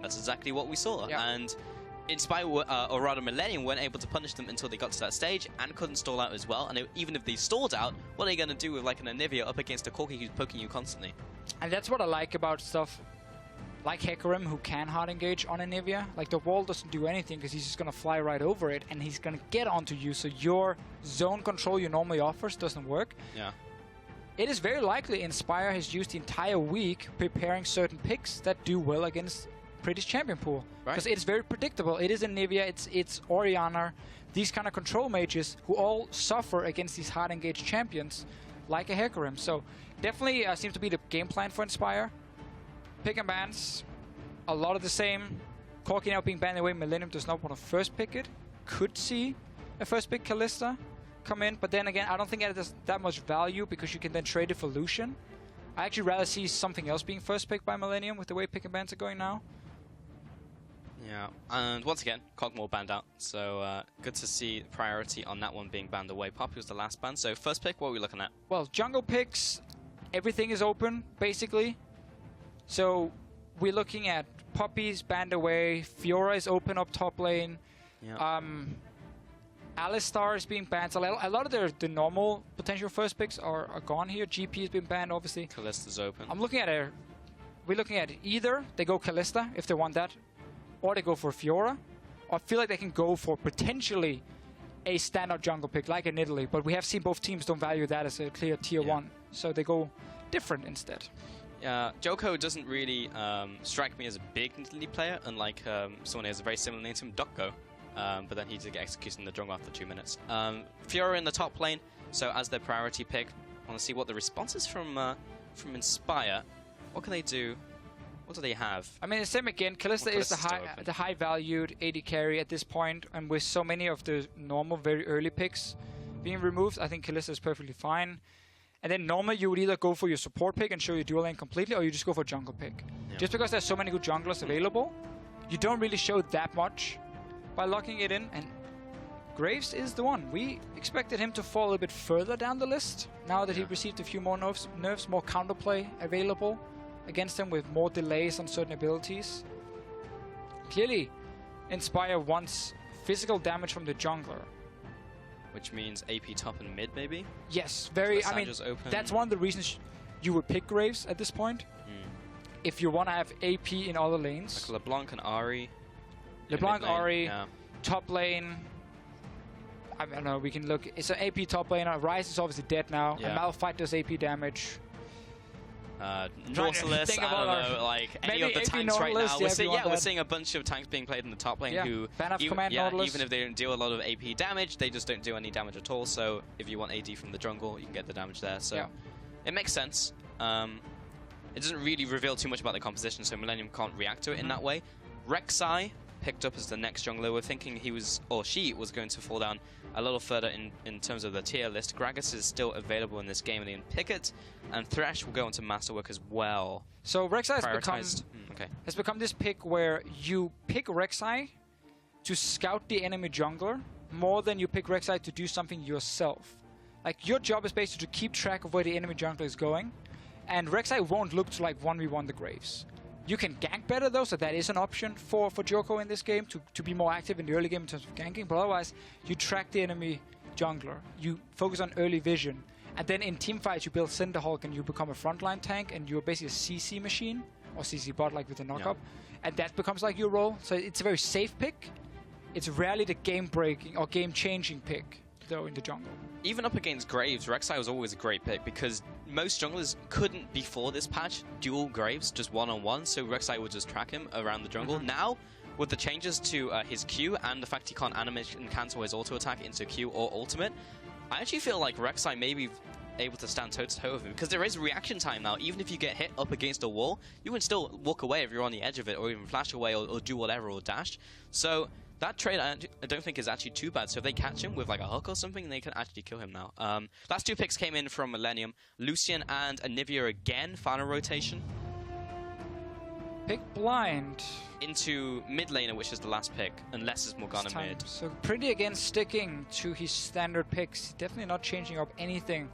That's exactly what we saw. Yeah. And Inspire, or rather Millennium, weren't able to punish them until they got to that stage and couldn't stall out as well. And even if they stalled out, what are they going to do with like an Anivia up against a Corki who's poking you constantly? And that's what I like about stuff like Hecarim, who can hard engage on Anivia. Like, the wall doesn't do anything because he's just going to fly right over it and he's going to get onto you, so your zone control you normally offers doesn't work. Yeah. It is very likely Inspire has used the entire week preparing certain picks that do well against British champion pool. Because it's very predictable. It is Anivia, it's Orianna, these kind of control mages who all suffer against these hard engaged champions like a Hecarim. So definitely seems to be the game plan for Inspire. Pick and bans, a lot of the same. Corki now being banned away, Millennium does not want to first pick it. Could see a first pick Kalista come in, but then again, I don't think it has that much value because you can then trade it for Lucian. I actually rather see something else being first picked by Millennium with the way pick and bans are going now. Yeah, and once again, Cogmore banned out, so good to see priority on that one being banned away. Poppy was the last ban, so first pick, what are we looking at? Well, jungle picks, everything is open, basically. So we're looking at Poppy's banned away, Fiora is open up top lane, Yeah. Alistar is being banned. So a lot of the normal potential first picks are gone here. GP has been banned, obviously. Kalista's open. I'm looking at we're looking at either they go Kalista if they want that, or they go for Fiora. Or I feel like they can go for potentially a standout jungle pick like in Italy, but we have seen both teams don't value that as a clear tier 1, so they go different instead. Yeah, Joko doesn't really strike me as a big Italy player, unlike someone who has a very similar name to him, Dokko. But then he did get executed in the jungle after 2 minutes. Fiora in the top lane, so as their priority pick. I want to see what the response is from Inspire. What can they do? What do they have? I mean, the same again. Kalista is the high-valued AD carry at this point, and with so many of the normal, very early picks being removed, I think Kalista is perfectly fine. And then normally you would either go for your support pick and show your dual lane completely, or you just go for jungle pick. Yeah. Just because there's so many good junglers available, you don't really show that much by locking it in. And Graves is the one. We expected him to fall a little bit further down the list now that he received a few more nerfs, more counterplay available against him with more delays on certain abilities. Clearly, Inspire wants physical damage from the jungler. Which means AP top and mid, maybe? Yes, very. I mean, that's one of the reasons you would pick Graves at this point. If you want to have AP in other lanes. Like LeBlanc and Ahri. LeBlanc, Ahri, top lane. I don't know, we can look. It's an AP top laner. Ryze is obviously dead now. And Malphite does AP damage. Nautilus, I don't know, like any of the tanks right now. We're seeing a bunch of tanks being played in the top lane who, even if they don't deal a lot of AP damage, they just don't do any damage at all. So if you want AD from the jungle, you can get the damage there. So it makes sense. It doesn't really reveal too much about the composition, so Millennium can't react to it in that way. Rek'Sai picked up as the next jungler. We're thinking he was, or she was going to fall down a little further in terms of the tier list. Gragas is still available in this game, and then Pickett and Thresh will go into Masterwork as well. So Rek'Sai has become this pick where you pick Rek'Sai to scout the enemy jungler more than you pick Rek'Sai to do something yourself. Like, your job is basically to keep track of where the enemy jungler is going, and Rek'Sai won't look to like 1v1 the Graves. You can gank better though, so that is an option for Joko in this game to be more active in the early game in terms of ganking, but otherwise you track the enemy jungler, you focus on early vision, and then in teamfights you build Cinderhulk and you become a frontline tank and you're basically a CC machine, or CC bot like with the knockup, and that becomes like your role. So it's a very safe pick. It's rarely the game-breaking or game-changing pick though in the jungle. Even up against Graves, Rek'Sai was always a great pick because most junglers couldn't, before this patch, duel Graves just one-on-one, so Rek'Sai would just track him around the jungle. Now, with the changes to his Q and the fact he can't animate and cancel his auto-attack into Q or ultimate, I actually feel like Rek'Sai may be able to stand toe-to-toe with him, because there is reaction time now. Even if you get hit up against a wall, you can still walk away if you're on the edge of it, or even flash away, or do whatever, or dash. So that trade I don't think is actually too bad. So if they catch him with like a hook or something, they can actually kill him now. Last two picks came in from Millennium. Lucian and Anivia again, final rotation. Pick blind. Into mid laner, which is the last pick, unless it's Morgana mid. So pretty again sticking to his standard picks. Definitely not changing up anything.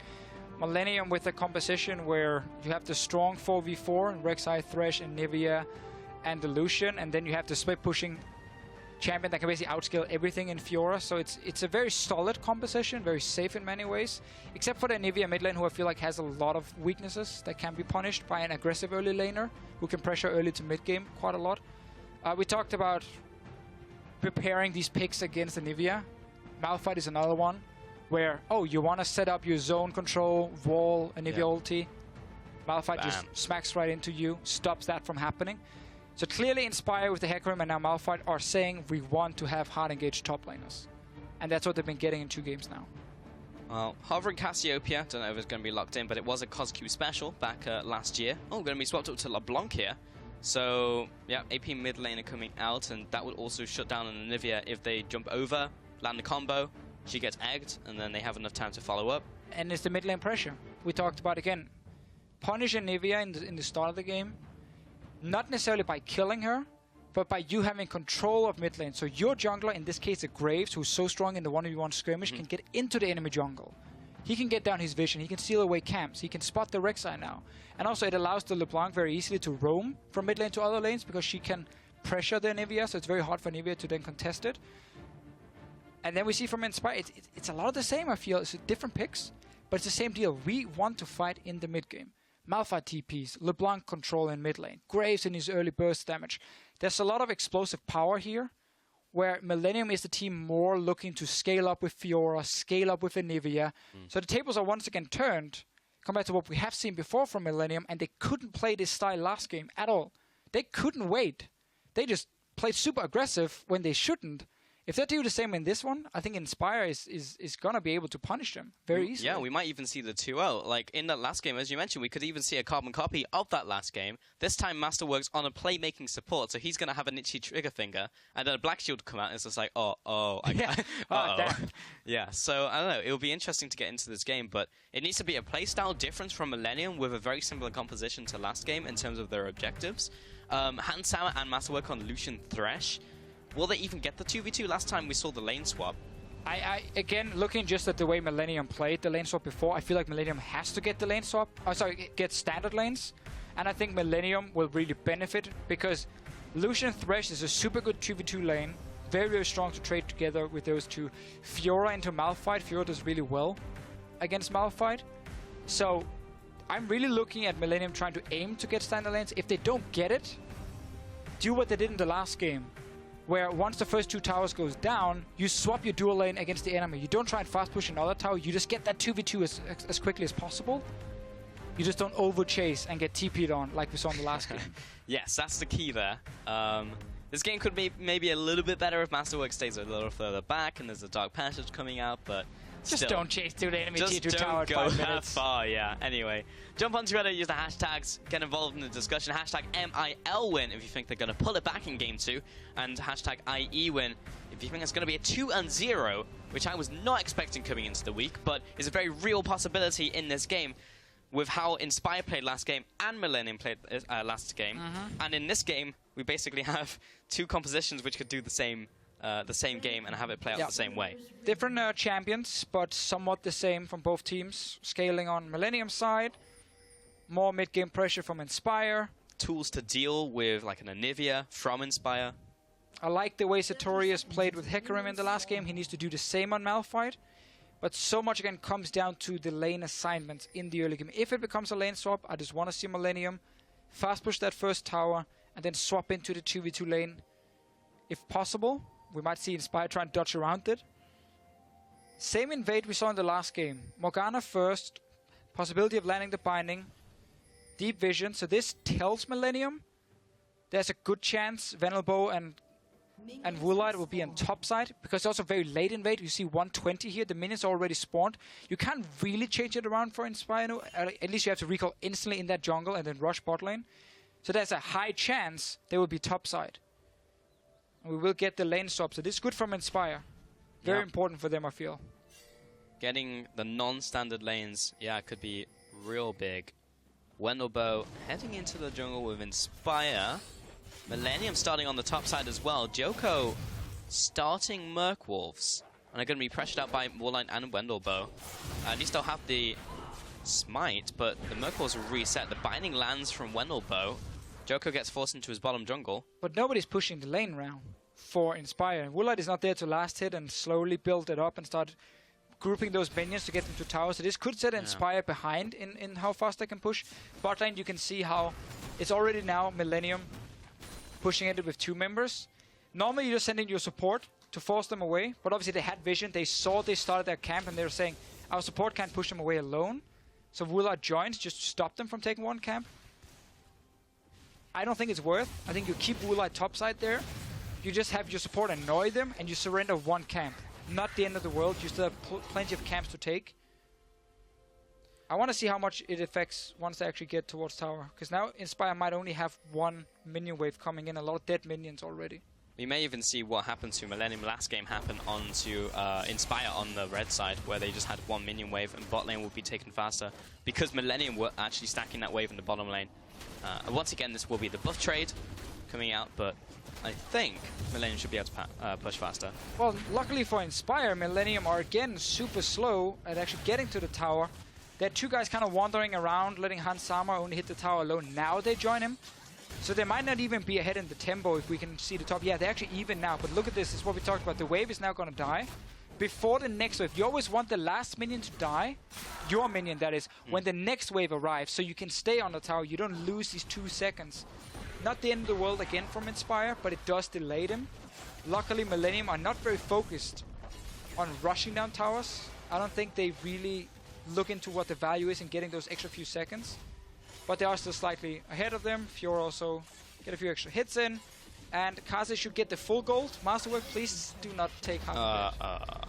Millennium with a composition where you have the strong 4v4, Rek'Sai, Thresh, Anivia, and the Lucian, and then you have the split pushing champion that can basically outscale everything in Fiora. So it's a very solid composition, very safe in many ways, except for the Anivia mid lane, who I feel like has a lot of weaknesses that can be punished by an aggressive early laner who can pressure early to mid game quite a lot. We talked about preparing these picks against Anivia. Malphite is another one where, oh, you want to set up your zone control, wall, Anivia ulti. Malphite just smacks right into you, stops that from happening. So clearly Inspire with the Hecarim and now Malphite are saying we want to have hard engaged top laners. And that's what they've been getting in 2 games now. Well, Hovering Cassiopeia, don't know if it's going to be locked in, but it was a CosQ special back last year. Oh, going to be swapped up to LeBlanc here. So, yeah, AP mid laner coming out, and that would also shut down an Anivia if they jump over, land the combo, she gets egged, and then they have enough time to follow up. And it's the mid lane pressure. We talked about, again, punish Anivia in the start of the game. Not necessarily by killing her, but by you having control of mid lane. So your jungler, in this case the Graves, who's so strong in the 1v1 skirmish, can get into the enemy jungle. He can get down his vision, he can steal away camps, he can spot the Rek'Sai now. And also it allows the LeBlanc very easily to roam from mid lane to other lanes because she can pressure the Anivia, so it's very hard for Anivia to then contest it. And then we see from Inspire, it's a lot of the same, I feel. It's different picks, but it's the same deal. We want to fight in the mid game. Malphite TPs, LeBlanc control in mid lane, Graves in his early burst damage. There's a lot of explosive power here, where Millennium is the team more looking to scale up with Fiora, scale up with Anivia. So the tables are once again turned compared to what we have seen before from Millennium, and they couldn't play this style last game at all. They couldn't wait. They just played super aggressive when they shouldn't. If they do the same in this one, I think Inspire is going to be able to punish them very easily. Yeah, we might even see the 2-0. Like, in that last game, as you mentioned, we could even see a carbon copy of that last game. This time, Masterworks on a playmaking support, so he's going to have an itchy trigger finger, and then a Black Shield come out, and it's just like, yeah, so, I don't know, it'll be interesting to get into this game, but it needs to be a playstyle difference from Millennium with a very similar composition to last game in terms of their objectives. Hansour and Masterwork on Lucian Thresh. Will they even get the 2v2? Last time we saw the lane swap. Again, looking just at the way Millennium played the lane swap before, I feel like Millennium has to get the lane swap. Oh, sorry, get standard lanes. And I think Millennium will really benefit because Lucian Thresh is a super good 2v2 lane. Very, very strong to trade together with those two. Fiora into Malphite. Fiora does really well against Malphite. So I'm really looking at Millennium trying to aim to get standard lanes. If they don't get it, do what they did in the last game, where once the first 2 towers goes down, you swap your dual lane against the enemy. You don't try and fast push another tower, you just get that 2v2 as quickly as possible. You just don't over-chase and get TP'd on like we saw in the last game. Yes, that's the key there. This game could be maybe a little bit better if Masterwork stays a little further back and there's a Dark Passage coming out, but just don't chase through the enemy Just T2 tower don't go that far, yeah. Anyway, jump onto Reddit, use the hashtags, get involved in the discussion. Hashtag MILWin if you think they're going to pull it back in Game 2. And hashtag IEWin if you think it's going to be a 2-0, which I was not expecting coming into the week, but is a very real possibility in this game with how Inspire played last game and Millennium played last game. And in this game, we basically have 2 compositions which could do the same game and have it play out the same way. Different champions, but somewhat the same from both teams. Scaling on Millennium's side, more mid-game pressure from Inspire. Tools to deal with like an Anivia from Inspire. I like the way Satorius played with Hecarim in the last game. He needs to do the same on Malphite. But so much again comes down to the lane assignments in the early game. If it becomes a lane swap, I just want to see Millennium fast push that first tower and then swap into the 2v2 lane if possible. We might see Inspire try and dodge around it. Same invade we saw in the last game. Morgana first, possibility of landing the binding, deep vision. So this tells Millennium there's a good chance Venelbo and Woolite will be on top side, because it's also very late invade. You see 120 here, the minions are already spawned. You can't really change it around for Inspire. At least you have to recall instantly in that jungle and then rush bot lane. So there's a high chance they will be top side. We will get the lane swap, so this is good from Inspire. Very important for them, I feel. Getting the non-standard lanes, could be real big. Wendelbo heading into the jungle with Inspire. Millennium starting on the top side as well. Joko starting Merkwolves. And they're going to be pressured out by Warline and Wendelbo. At least they'll have the Smite, but the Merkwolves will reset. The Binding lands from Wendelbo. Joko gets forced into his bottom jungle. But nobody's pushing the lane round for Inspire. Woolite is not there to last hit and slowly build it up and start grouping those minions to get them to towers. So this could set Inspire behind in how fast they can push. Bot lane, you can see how it's already now Millennium pushing it with 2 members. Normally you're sending your support to force them away, but obviously they had vision. They saw they started their camp and they were saying, our support can't push them away alone. So Woolite joins just to stop them from taking 1 camp. I don't think it's worth. I think you keep Woolite topside there. You just have your support annoy them and you surrender 1 camp. Not the end of the world. You still have plenty of camps to take. I want to see how much it affects once they actually get towards tower. Because now Inspire might only have 1 minion wave coming in. A lot of dead minions already. We may even see what happened to Millennium last game happen onto Inspire on the red side, where they just had 1 minion wave and bot lane will be taken faster. Because Millennium were actually stacking that wave in the bottom lane. And once again, this will be the buff trade coming out, but I think Millennium should be able to push faster. Well, luckily for Inspire, Millennium are again super slow at actually getting to the tower. There are 2 guys kind of wandering around, letting Hans Sama only hit the tower alone. Now they join him. So they might not even be ahead in the tempo if we can see the top. Yeah, they're actually even now, but look at this. This is what we talked about. The wave is now going to die. Before the next wave, you always want the last minion to die. Your minion, that is, when the next wave arrives. So you can stay on the tower. You don't lose these 2 seconds. Not the end of the world again from Inspire, but it does delay them. Luckily, Millennium are not very focused on rushing down towers. I don't think they really look into what the value is in getting those extra few seconds. But they are still slightly ahead of them. Fiora also get a few extra hits in. And Kaze should get the full gold. Masterwork, please do not take half of it.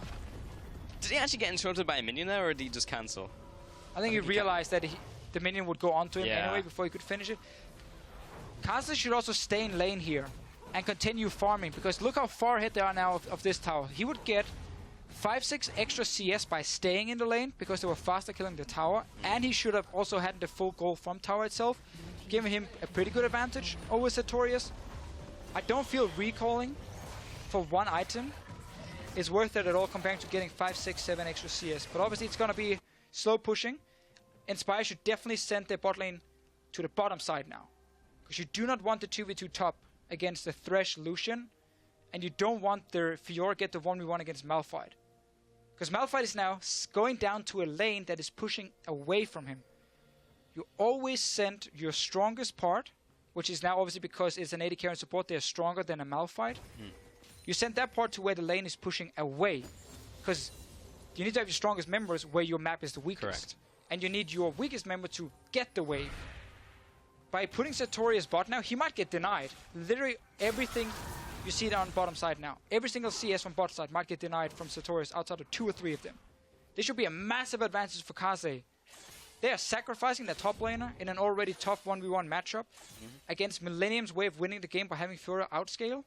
Did he actually get interrupted by a minion there, or did he just cancel? I think he realized that the minion would go onto him anyway before he could finish it. Kaze should also stay in lane here and continue farming, because look how far ahead they are now of this tower. He would get 5-6 extra CS by staying in the lane because they were faster killing the tower, and he should have also had the full goal from tower itself, giving him a pretty good advantage over Sartorius. I don't feel recalling for 1 item is worth it at all comparing to getting 5, 6, 7 extra CS, but obviously it's going to be slow pushing. Inspire should definitely send their bot lane to the bottom side now, because you do not want the 2v2 top against the Thresh Lucian, and you don't want the Fiora get the 1v1 against Malphite. Because Malphite is now going down to a lane that is pushing away from him. You always send your strongest part, which is now obviously because it's an AD carry and support, they're stronger than a Malphite. You send that part to where the lane is pushing away. Because you need to have your strongest members where your map is the weakest. Correct. And you need your weakest member to get the wave. By putting Sartorius bot now, he might get denied. Literally everything you see down bottom side now. Every single CS from bot side might get denied from Sartorius outside of 2 or 3 of them. This should be a massive advantage for Kaze. They are sacrificing their top laner in an already tough 1v1 matchup against Millennium's way of winning the game by having Fiora outscale.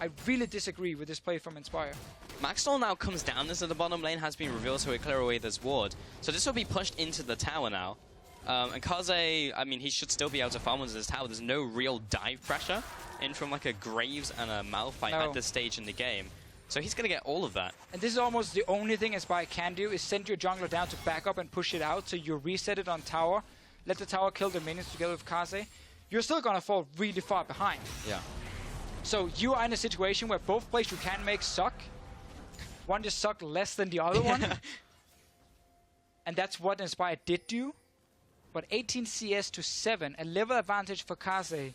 I really disagree with this play from Inspire. Maxwell now comes down into the bottom lane, has been revealed, so we clear away this ward. So this will be pushed into the tower now. And Kaze, I mean, he should still be able to farm into this tower. There's no real dive pressure in from like a Graves and a Malphite at this stage in the game. So he's going to get all of that. And this is almost the only thing Inspire can do, is send your jungler down to back up and push it out. So you reset it on tower, let the tower kill the minions together with Kaze. You're still going to fall really far behind. Yeah. So you are in a situation where both plays you can make suck. One just sucked less than the other one. And that's what Inspire did do. But 18 CS to 7, a level advantage for Kaze.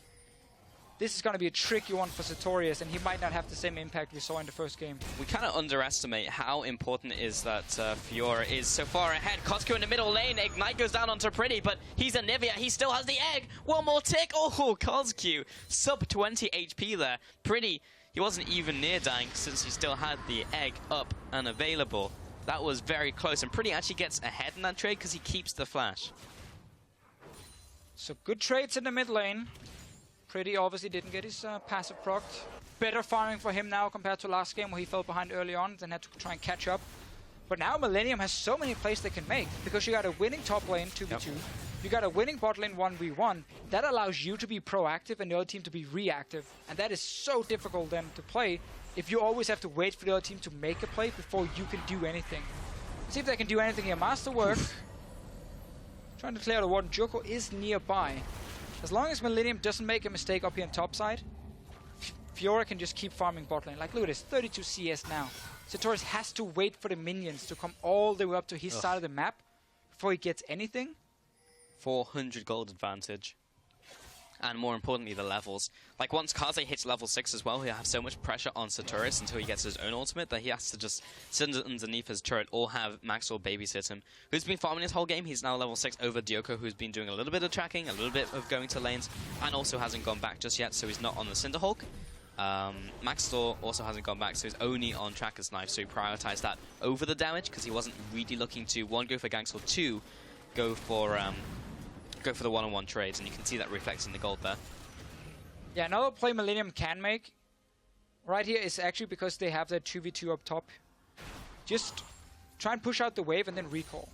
This is going to be a tricky one for Sartorius, and he might not have the same impact we saw in the first game. We kind of underestimate how important it is that Fiora is so far ahead. Costco in the middle lane, Ignite goes down onto Pretty, but he's a Nivea, he still has the egg! One more tick! Oh, Costco, sub 20 HP there. Pretty, he wasn't even near dying since he still had the egg up and available. That was very close, and Pretty actually gets ahead in that trade because he keeps the flash. So good trades in the mid lane. Pretty obviously didn't get his passive procced. Better farming for him now compared to last game where he fell behind early on, then had to try and catch up. But now Millennium has so many plays they can make, because you got a winning top lane 2v2, you got a winning bot lane 1v1. That allows you to be proactive and the other team to be reactive. And that is so difficult then to play if you always have to wait for the other team to make a play before you can do anything. See if they can do anything here. Masterwork. Trying to clear the ward. Joko is nearby. As long as Millennium doesn't make a mistake up here on top side, Fiora can just keep farming bot lane. Like, look at this, 32 CS now. Sartorius has to wait for the minions to come all the way up to his side of the map before he gets anything. 400 gold advantage. And more importantly, the levels. Like, once Kaze hits level 6 as well, he'll have so much pressure on Sartorius until he gets his own ultimate that he has to just sit underneath his turret or have Maxwell babysit him. Who's been farming his whole game? He's now level 6 over Dioko, who's been doing a little bit of tracking, a little bit of going to lanes, and also hasn't gone back just yet, so he's not on the Cinderhulk. Maxwell also hasn't gone back, so he's only on Tracker's Knife, so he prioritized that over the damage because he wasn't really looking to, 1, go for ganks, or 2, go for the one-on-one trades, and you can see that reflects in the gold there. Yeah, another play Millennium can make right here is actually because they have that 2v2 up top. Just try and push out the wave and then recall.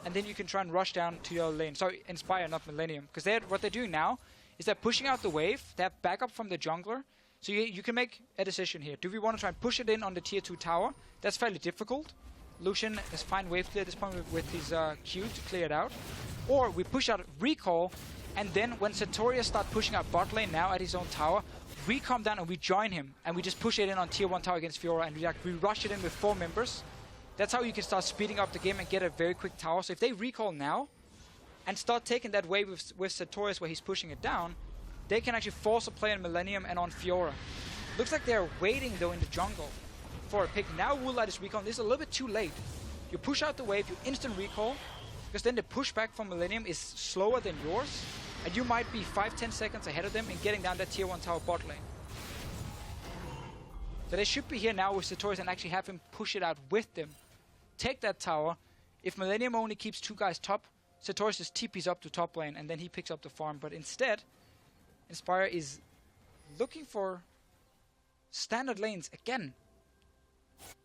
And then you can try and rush down to your lane. Sorry, Inspire, not Millennium. Because what they're doing now is they're pushing out the wave. They have backup from the jungler. So you can make a decision here. Do we want to try and push it in on the tier 2 tower? That's fairly difficult. Lucian is fine wave clear at this point with his Q to clear it out. Or we push out recall, and then when Sartorius start pushing out bot lane now at his own tower, we come down and we join him, and we just push it in on tier 1 tower against Fiora, and we rush it in with 4 members. That's how you can start speeding up the game and get a very quick tower. So if they recall now, and start taking that wave with Sartorius where he's pushing it down, they can actually force a play on Millennium and on Fiora. Looks like they're waiting though in the jungle for a pick. Now Woolite is recalling. This is a little bit too late. You push out the wave, you instant recall, because then the pushback from Millennium is slower than yours, and you might be 5-10 seconds ahead of them in getting down that tier 1 tower bot lane. So they should be here now with Sartorius and actually have him push it out with them. Take that tower. If Millennium only keeps 2 guys top, Sartorius just TPs up to top lane and then he picks up the farm. But instead, Inspire is looking for standard lanes again.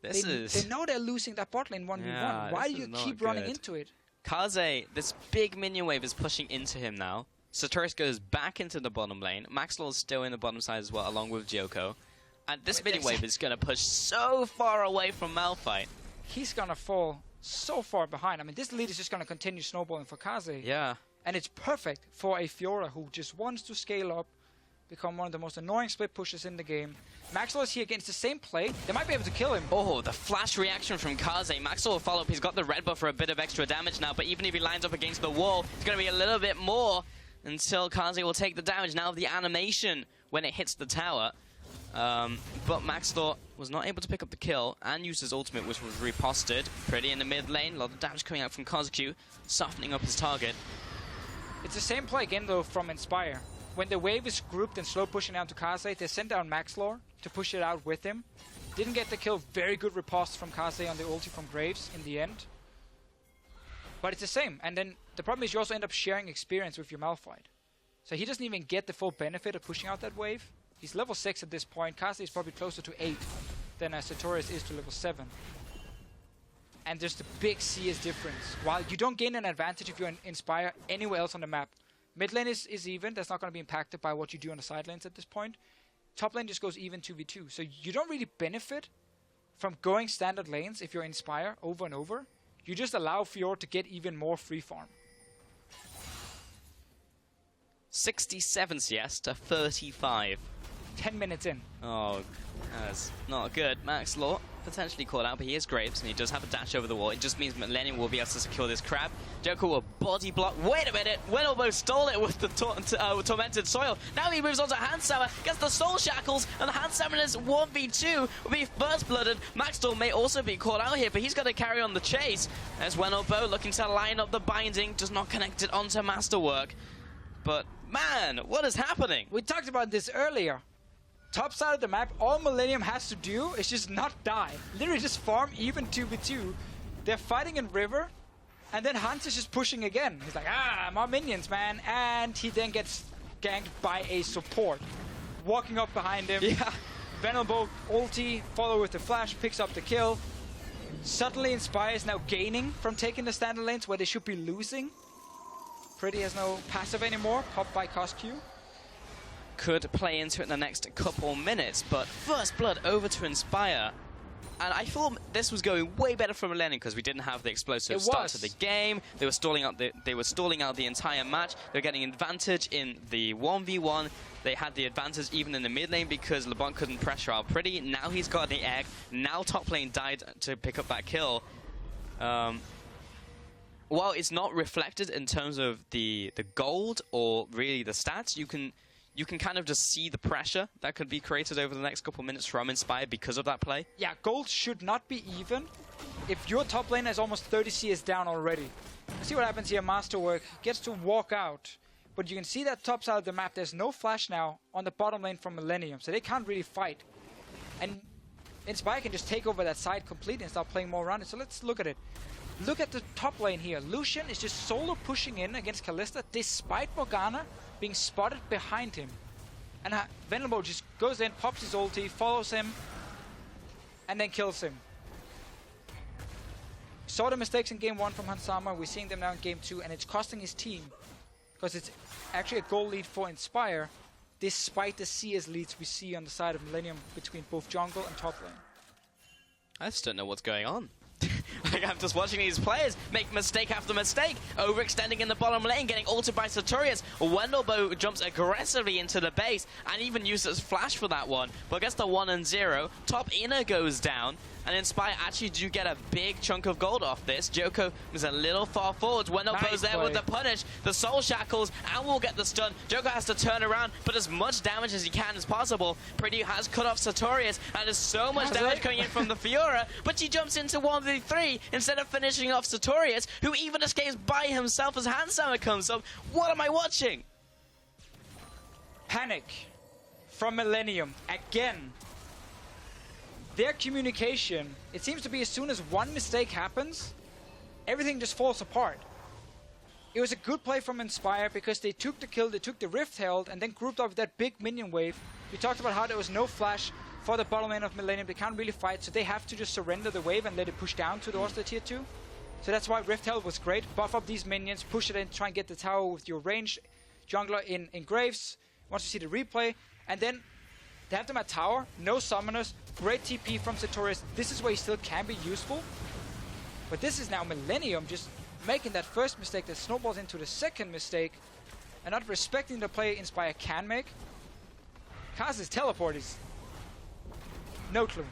They know they're losing that bot lane 1v1. Yeah, why do you keep running into it? Kaze, this big minion wave is pushing into him now. Sartorius goes back into the bottom lane. Maxwell is still in the bottom side as well, along with Dioko. And this minion wave is going to push so far away from Malphite. He's going to fall so far behind. I mean, this lead is just going to continue snowballing for Kaze. Yeah. And it's perfect for a Fiora who just wants to scale up, become one of the most annoying split pushers in the game. Maxwell is here against the same play. They might be able to kill him. Oh, the flash reaction from Kaze. Maxwell will follow up. He's got the red buff for a bit of extra damage now, but even if he lines up against the wall, it's going to be a little bit more until Kaze will take the damage. Now the animation when it hits the tower. But Maxwell was not able to pick up the kill and use his ultimate, which was riposted. Pretty in the mid lane. A lot of damage coming out from Kazuki, softening up his target. It's the same play again, though, from Inspire. When the wave is grouped and slow pushing down to Kaze, they send down Maxlore to push it out with him. Didn't get the kill. Very good riposte from Kaze on the ulti from Graves in the end. But it's the same. And then the problem is you also end up sharing experience with your Malphite. So he doesn't even get the full benefit of pushing out that wave. He's level 6 at this point. Kaze is probably closer to 8 than Sartorius is to level 7. And there's the big CS difference. While you don't gain an advantage if you Inspire anywhere else on the map. Mid lane is even. That's not going to be impacted by what you do on the side lanes at this point. Top lane just goes even 2v2. So you don't really benefit from going standard lanes if you're Inspire over and over. You just allow Fiora to get even more free farm. 67 CS to 35. 10 minutes in. Oh, that's not good. Max Law potentially caught out, but he is Graves, and he does have a dash over the wall. It just means Millennium will be able to secure this crab. Joko will body block. Wait a minute! Winnobo stole it with the Tormented Soil. Now he moves on to Handsammer, gets the Soul Shackles, and the Handsammer's 1v2 will be first-blooded. Maxwell may also be caught out here, but he's got to carry on the chase. There's Winnobo looking to line up the binding, does not connect it onto Masterwork. But, man, what is happening? We talked about this earlier. Top side of the map, all Millennium has to do is just not die. Literally just farm even 2v2. They're fighting in river, and then Hans is just pushing again. He's like, more minions, man. And he then gets ganked by a support. Walking up behind him. Yeah. Venerable ulti, follow with the flash, picks up the kill. Suddenly Inspire is now gaining from taking the standard lanes where they should be losing. Pretty has no passive anymore, popped by CosQ. Could play into it in the next couple minutes, but first blood over to Inspire. And I thought this was going way better for Millennium because we didn't have the explosive start to the game. They were stalling out the entire match. They were getting advantage in the 1v1. They had the advantage even in the mid lane because LeBron couldn't pressure out Pretty. Now he's got the egg. Now top lane died to pick up that kill. While it's not reflected in terms of the gold or really the stats, you can kind of just see the pressure that could be created over the next couple minutes from Inspire because of that play. Yeah, gold should not be even if your top laner is almost 30 CS down already. See what happens here. Masterwork gets to walk out, but you can see that top side of the map, there's no flash now on the bottom lane from Millennium, so they can't really fight. And Inspire can just take over that side completely and start playing more around it. So let's look at it. Look at the top lane here. Lucian is just solo pushing in against Kalista despite Morgana being spotted behind him. And Venerable just goes in, pops his ulti, follows him, and then kills him. Saw the mistakes in game 1 from Hansama, we're seeing them now in game 2, and it's costing his team. Because it's actually a goal lead for Inspire, despite the CS leads we see on the side of Millennium between both jungle and top lane. I just don't know what's going on. Like, I'm just watching these players make mistake after mistake, overextending in the bottom lane, getting ulted by Sartorius. Wendelbo jumps aggressively into the base and even uses flash for that one, but gets the 1 and 0. Top inner goes down, and Inspire actually do get a big chunk of gold off this. Joko was a little far forward. Wendelbo's there with the punish, the soul shackles, and will get the stun. Joko has to turn around, put as much damage as he can as possible. Pretty has cut off Sartorius, and there's so much damage coming in from the Fiora, but she jumps into 1v3 instead of finishing off Sartorius, who even escapes by himself as Hansama comes up. What am I watching? Panic from Millennium again. Their communication, it seems to be as soon as one mistake happens, everything just falls apart. It was a good play from Inspire because they took the kill, they took the Rift Herald, and then grouped up with that big minion wave. We talked about how there was no flash for the bottom lane of Millennium. They can't really fight, so they have to just surrender the wave and let it push down towards the tier 2. So that's why Rift Herald was great. Buff up these minions, push it in, try and get the tower with your ranged jungler in Graves. Once you see the replay, and then they have them at tower, no summoners, great TP from Sartorius. This is where he still can be useful. But this is now Millennium just making that first mistake that snowballs into the second mistake and not respecting the play Inspire can make. Kaz's teleport is no clue.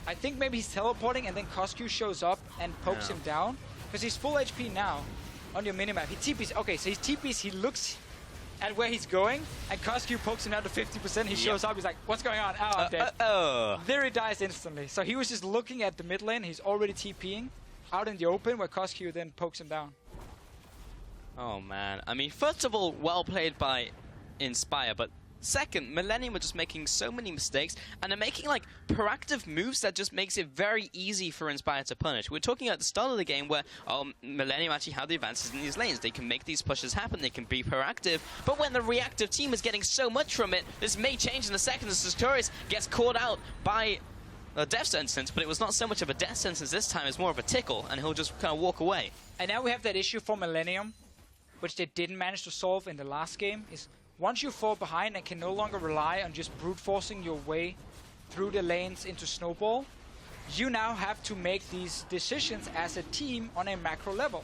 I think maybe he's teleporting and then Cosq shows up and pokes him down. Because he's full HP now on your minimap. He TPs. Okay, so he TPs, he looks at where he's going, and Cosq pokes him down to 50%. He shows up, he's like, what's going on? Oh, I'm dead. There he dies instantly. So he was just looking at the mid lane. He's already TPing out in the open, where Cosq then pokes him down. Oh, man. I mean, first of all, well played by Inspire, but second, Millennium are just making so many mistakes, and they're making, like, proactive moves that just makes it very easy for Inspire to punish. We're talking at the start of the game where Millennium actually have the advances in these lanes. They can make these pushes happen, they can be proactive, but when the reactive team is getting so much from it, this may change in a second as Sartorius gets caught out by a death sentence, but it was not so much of a death sentence this time, it's more of a tickle, and he'll just kind of walk away. And now we have that issue for Millennium, which they didn't manage to solve in the last game, is once you fall behind and can no longer rely on just brute forcing your way through the lanes into Snowball, you now have to make these decisions as a team on a macro level.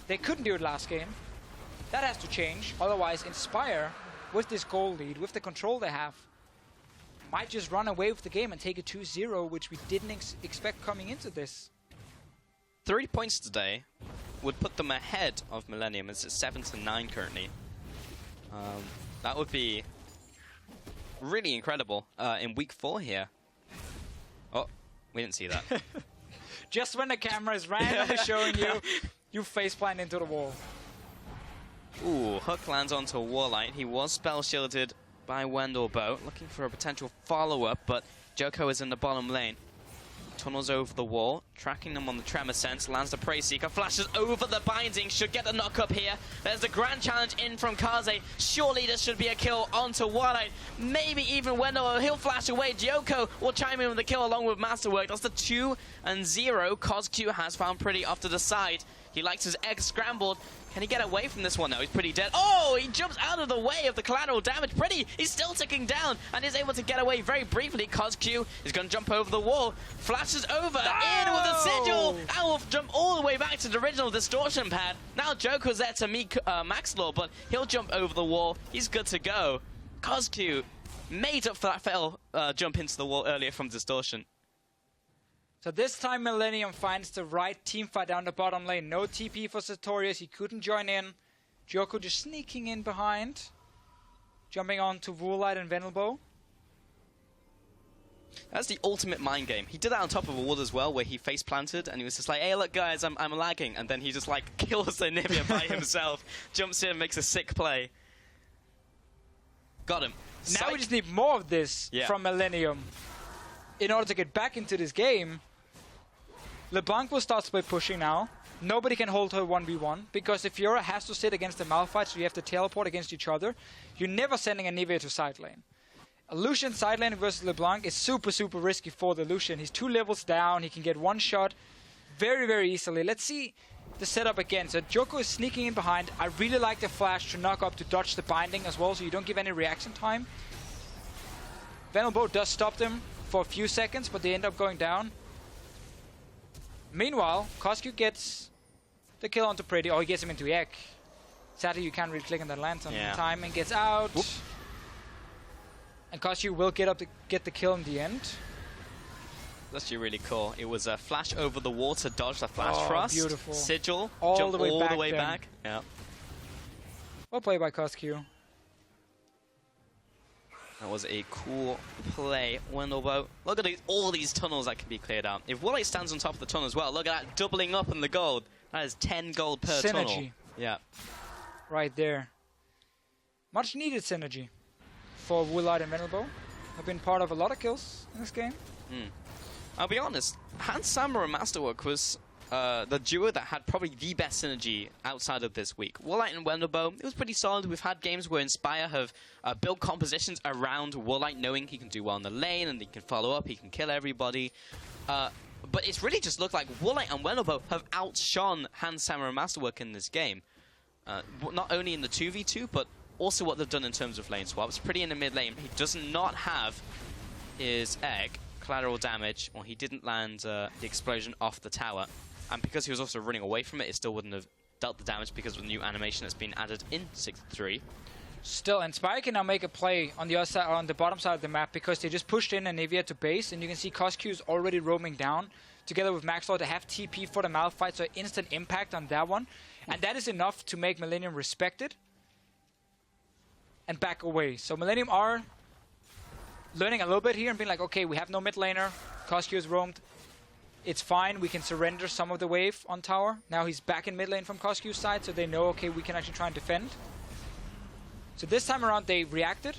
They couldn't do it last game. That has to change, otherwise Inspire, with this goal lead, with the control they have, might just run away with the game and take a 2-0, which we didn't expect coming into this. 3 points today would put them ahead of Millennium. It's at 7-9 currently. That would be really incredible in week 4 here. Oh, we didn't see that. Just when the camera is randomly showing you, you faceplant into the wall. Ooh, Hook lands onto Warlight. He was spell shielded by Wendelbo, looking for a potential follow-up, but Joko is in the bottom lane. Tunnels over the wall, tracking them on the Tremor Sense, lands the Prey Seeker, flashes over the Binding, should get the knock-up here. There's the Grand Challenge in from Kaze. Surely this should be a kill onto Warlight. Maybe even Wendell, he'll flash away. Joko will chime in with the kill along with Masterwork. That's the 2-0 Cosq has found Pretty off to the side. He likes his egg scrambled. Can he get away from this one? No, he's pretty dead. Oh, he jumps out of the way of the collateral damage. Pretty, he's still ticking down and is able to get away very briefly. CosQ is going to jump over the wall, flashes over, in with a sigil, and will jump all the way back to the original distortion pad. Now Joker's there to meet Maxlore, but he'll jump over the wall. He's good to go. CosQ made up for that fail jump into the wall earlier from distortion. So this time Millennium finds the right team fight down the bottom lane. No TP for Sartorius, he couldn't join in. Joko just sneaking in behind. Jumping on to Woolite and Venelbo. That's the ultimate mind game. He did that on top of a wall as well, where he face planted and he was just like, hey look guys, I'm lagging. And then he just like kills the Nivea by himself. Jumps in and makes a sick play. Got him. Now we just need more of this from Millennium. In order to get back into this game, LeBlanc will start split pushing now. Nobody can hold her 1v1, because if Fiora has to sit against the Malphite, so you have to teleport against each other, you're never sending a Nivea to side lane. A Lucian side lane versus LeBlanc is super, super risky for the Lucian. He's 2 levels down, he can get one shot very, very easily. Let's see the setup again. So Joko is sneaking in behind. I really like the flash to knock up to dodge the binding as well, so you don't give any reaction time. Venelbo does stop them for a few seconds, but they end up going down. Meanwhile, CosQ gets the kill onto Pretty. Oh, he gets him into Ek. Sadly, you can't really click on that lantern in time, and gets out. Whoop. And CosQ will get the kill in the end. That's actually really cool. It was a flash over the wall to dodge the flash thrust. Beautiful. Sigil, all jump the way all back the way back. Yeah. Well played by CosQ. That was a cool play, Wendelbo. Look at all these tunnels that can be cleared out. If Woolite stands on top of the tunnel as well, look at that doubling up in the gold. That is 10 gold per synergy. Tunnel. Yeah. Right there. Much needed synergy for Woolite and Venelbo. Have been part of a lot of kills in this game. I'll be honest, Hans Sammer and Masterwork was the duo that had probably the best synergy outside of this week. Woolite and Wendelbo, it was pretty solid. We've had games where Inspire have built compositions around Woolite, knowing he can do well in the lane and he can follow up, he can kill everybody. But it's really just looked like Woolite and Wendelbo have outshone Hans Sammer and Masterwork in this game. Not only in the 2v2, but also what they've done in terms of lane swaps. Pretty in the mid lane. He does not have his egg, collateral damage, or he didn't land the explosion off the tower. And because he was also running away from it, it still wouldn't have dealt the damage because of the new animation that's been added in 6-3. Still, Inspire can now make a play on the other side, on the bottom side of the map, because they just pushed in a Nivea to base, and you can see CosQ is already roaming down together with Maxlore to have TP for the Malphite, so instant impact on that one. And that is enough to make Millennium respect it and back away. So Millennium are learning a little bit here and being like, okay, we have no mid laner, CosQ is roamed. It's fine, we can surrender some of the wave on tower. Now he's back in mid lane from CosQ's side, so they know, okay, we can actually try and defend. So this time around they reacted.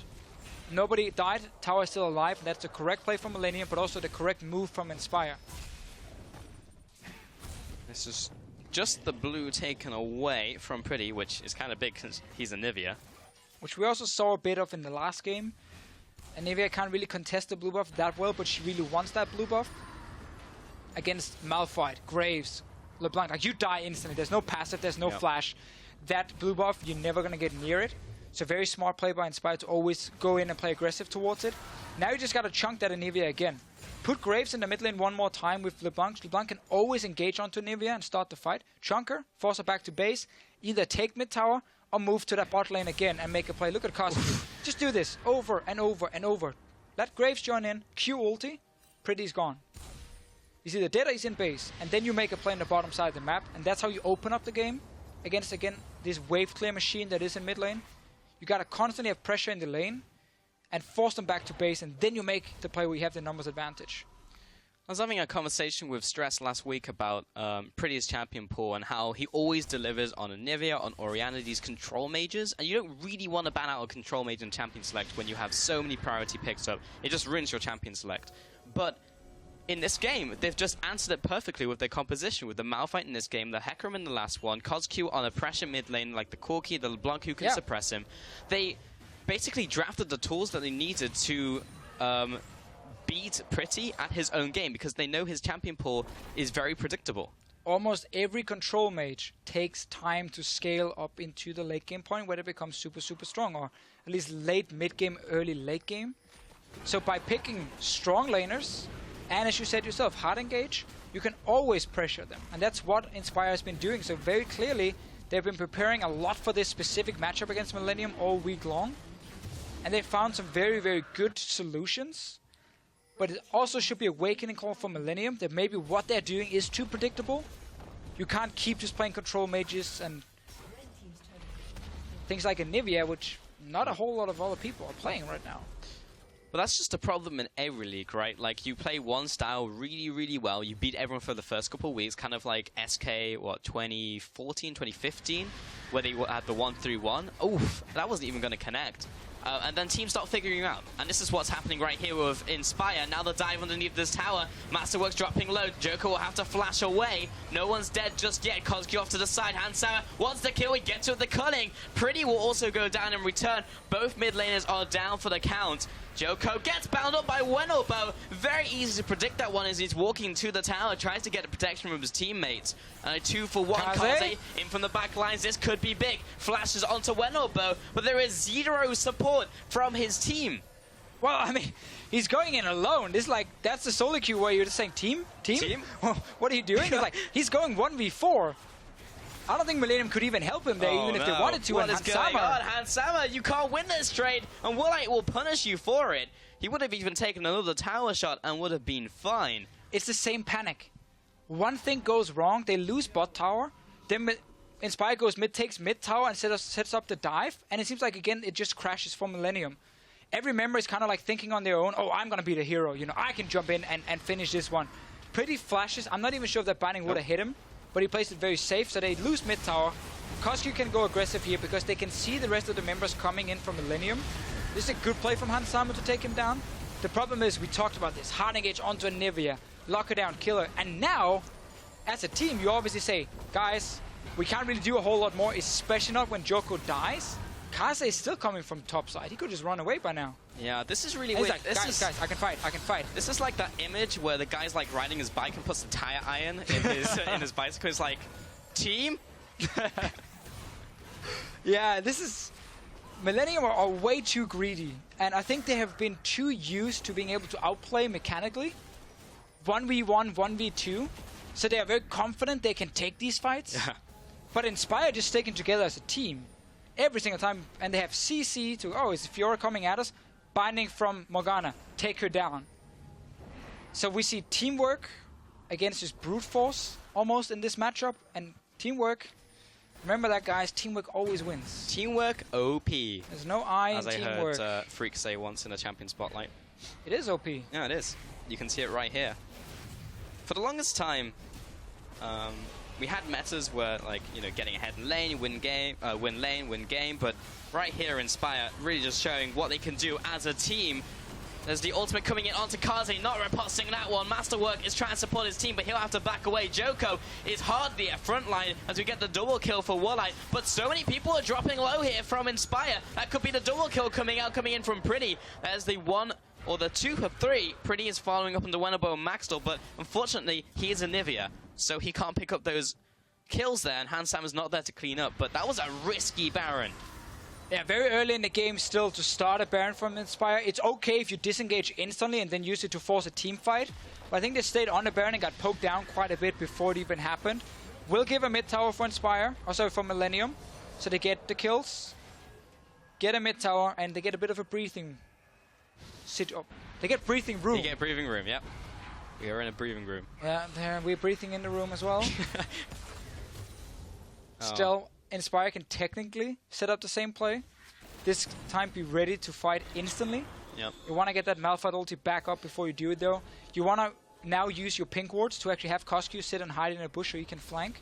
Nobody died, tower is still alive, and that's the correct play from Millennium, but also the correct move from Inspire. This is just the blue taken away from Pretty, which is kind of big because he's a Nivea. Which we also saw a bit of in the last game. And Nivea can't really contest the blue buff that well, but she really wants that blue buff. Against Malphite, Graves, LeBlanc, like you die instantly. There's no passive, there's no flash. That blue buff, you're never going to get near it. So very smart play by Inspire to always go in and play aggressive towards it. Now you just got to chunk that Nivea again. Put Graves in the mid lane one more time with LeBlanc. LeBlanc can always engage onto Nivea and start the fight. Chunk her, force her back to base, either take mid tower or move to that bot lane again and make a play. Look at CosQ. Just do this over and over and over. Let Graves join in, Q ulti, Pretty's gone. He's either dead or he's in base, and then you make a play on the bottom side of the map, and that's how you open up the game against, again, this wave clear machine that is in mid lane. You gotta constantly have pressure in the lane and force them back to base, and then you make the play where you have the numbers advantage. I was having a conversation with Stress last week about Pretty's champion pool and how he always delivers on a Nivea, on Orianna, these control mages, and you don't really want to ban out a control mage in champion select when you have so many priority picks up. It just ruins your champion select. But in this game, they've just answered it perfectly with their composition, with the Malphite in this game, the Hecarim in the last one, CosQ on a pressure mid lane like the Corki, the LeBlanc who can suppress him. They basically drafted the tools that they needed to beat Pretty at his own game, because they know his champion pool is very predictable. almost every control mage takes time to scale up into the late game point where they become super, super strong, or at least late mid game, early late game. So by picking strong laners, and as you said yourself, hard engage, you can always pressure them. And that's what Inspire has been doing. So very clearly, they've been preparing a lot for this specific matchup against Millennium all week long. And they found some very, very good solutions. But it also should be a awakening call for Millennium that maybe what they're doing is too predictable. You can't keep just playing control mages and things like a Nivea, which not a whole lot of other people are playing right now. But that's just a problem in every league, right? Like, you play one style really, really well. You beat everyone for the first couple of weeks, kind of like SK, 2014, 2015, where they had the 1-3-1. Oof, that wasn't even going to connect. And then teams start figuring you out. And this is what's happening right here with Inspire. Now the dive underneath this tower. Masterworks dropping low. Joker will have to flash away. No one's dead just yet. Kozki off to the side. Hansama wants the kill. We get to the cutting. Pretty will also go down in return. Both mid laners are down for the count. Joko gets bound up by Wenobo. Very easy to predict that one as he's walking to the tower. Tries to get the protection from his teammates. And a 2-for-1. Kaze in from the back lines. This could be big. Flashes onto Wenobo. But there is zero support from his team. Well, I mean, he's going in alone. This like, that's the solo queue where you're just saying, team? Well, what are you doing? It's like, he's going 1v4. I don't think Millennium could even help him there, even if they wanted to. What is going on? Hansama, you can't win this trade, and Woolite will punish you for it. He would have even taken another tower shot and would have been fine. It's the same panic. One thing goes wrong, they lose bot tower, then Inspire goes mid, takes mid tower and sets up the dive, and it seems like, again, it just crashes for Millennium. Every member is kind of like thinking on their own, oh, I'm going to be the hero, you know, I can jump in and finish this one. Pretty flashes. I'm not even sure if that binding would have hit him, but he plays it very safe, so they lose mid tower. Kozki can go aggressive here because they can see the rest of the members coming in from Millennium. This is a good play from Hansama to take him down. The problem is, we talked about this, hard engage onto a Nivea, lock her down, kill her, and now, as a team, you obviously say, guys, we can't really do a whole lot more, especially not when Joko dies. Kaze is still coming from top side. He could just run away by now. Yeah, this is really weird. Like, guys, I can fight. This is like that image where the guy's like riding his bike and puts a tire iron in his in his bicycle. It's like, team? Yeah, this is... Millennium are way too greedy. And I think they have been too used to being able to outplay mechanically. 1v1, 1v2. So they are very confident they can take these fights. Yeah. But Inspire just sticking together as a team. Every single time. And they have CC to, oh, is Fiora coming at us? Binding from Morgana. Take her down. So we see teamwork against just brute force almost in this matchup. And teamwork, remember that, guys, teamwork always wins. Teamwork OP. There's no I in teamwork. As I heard Freak say once in a Champion Spotlight. It is OP. Yeah, it is. You can see it right here. For the longest time, we had metas where, like, you know, getting ahead in lane, win game, win game, but right here, Inspire really just showing what they can do as a team. There's the ultimate coming in onto Kaze, not repulsing that one. Masterwork is trying to support his team, but he'll have to back away. Joko is hardly at front line as we get the double kill for Woolite, but so many people are dropping low here from Inspire. That could be the double kill coming in from Pretty. There's the 1 or the 2 for 3. Pretty is following up on the Wenobo and Maxdor, but unfortunately, he is a Nivea, so he can't pick up those kills there, and Hansam is not there to clean up, but that was a risky Baron. Yeah, very early in the game still to start a Baron from Inspire. It's okay if you disengage instantly and then use it to force a team fight, but I think they stayed on the Baron and got poked down quite a bit before it even happened. We'll give a mid tower for Inspire, also for Millennium, so they get the kills, get a mid tower, and they get a bit of a breathing they get breathing room. You get breathing room, yep. We are in a breathing room. Yeah, we're breathing in the room as well. Still, Inspire can technically set up the same play. This time be ready to fight instantly. Yep. You want to get that Malphite ulti back up before you do it though. You want to now use your pink wards to actually have Kozki sit and hide in a bush so he can flank.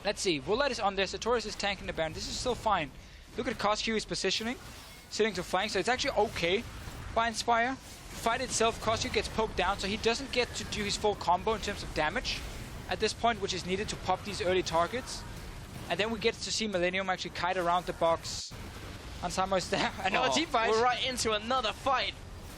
Let's see, Woolite is on there, Sartorius is tanking the Baron. This is still fine. Look at Kozki's positioning, sitting to flank, so it's actually okay by Inspire. Fight itself, Kozki gets poked down, so he doesn't get to do his full combo in terms of damage at this point, which is needed to pop these early targets. And then we get to see Millennium actually kite around the box. Hansama is there. Another team fight. We're right into another fight.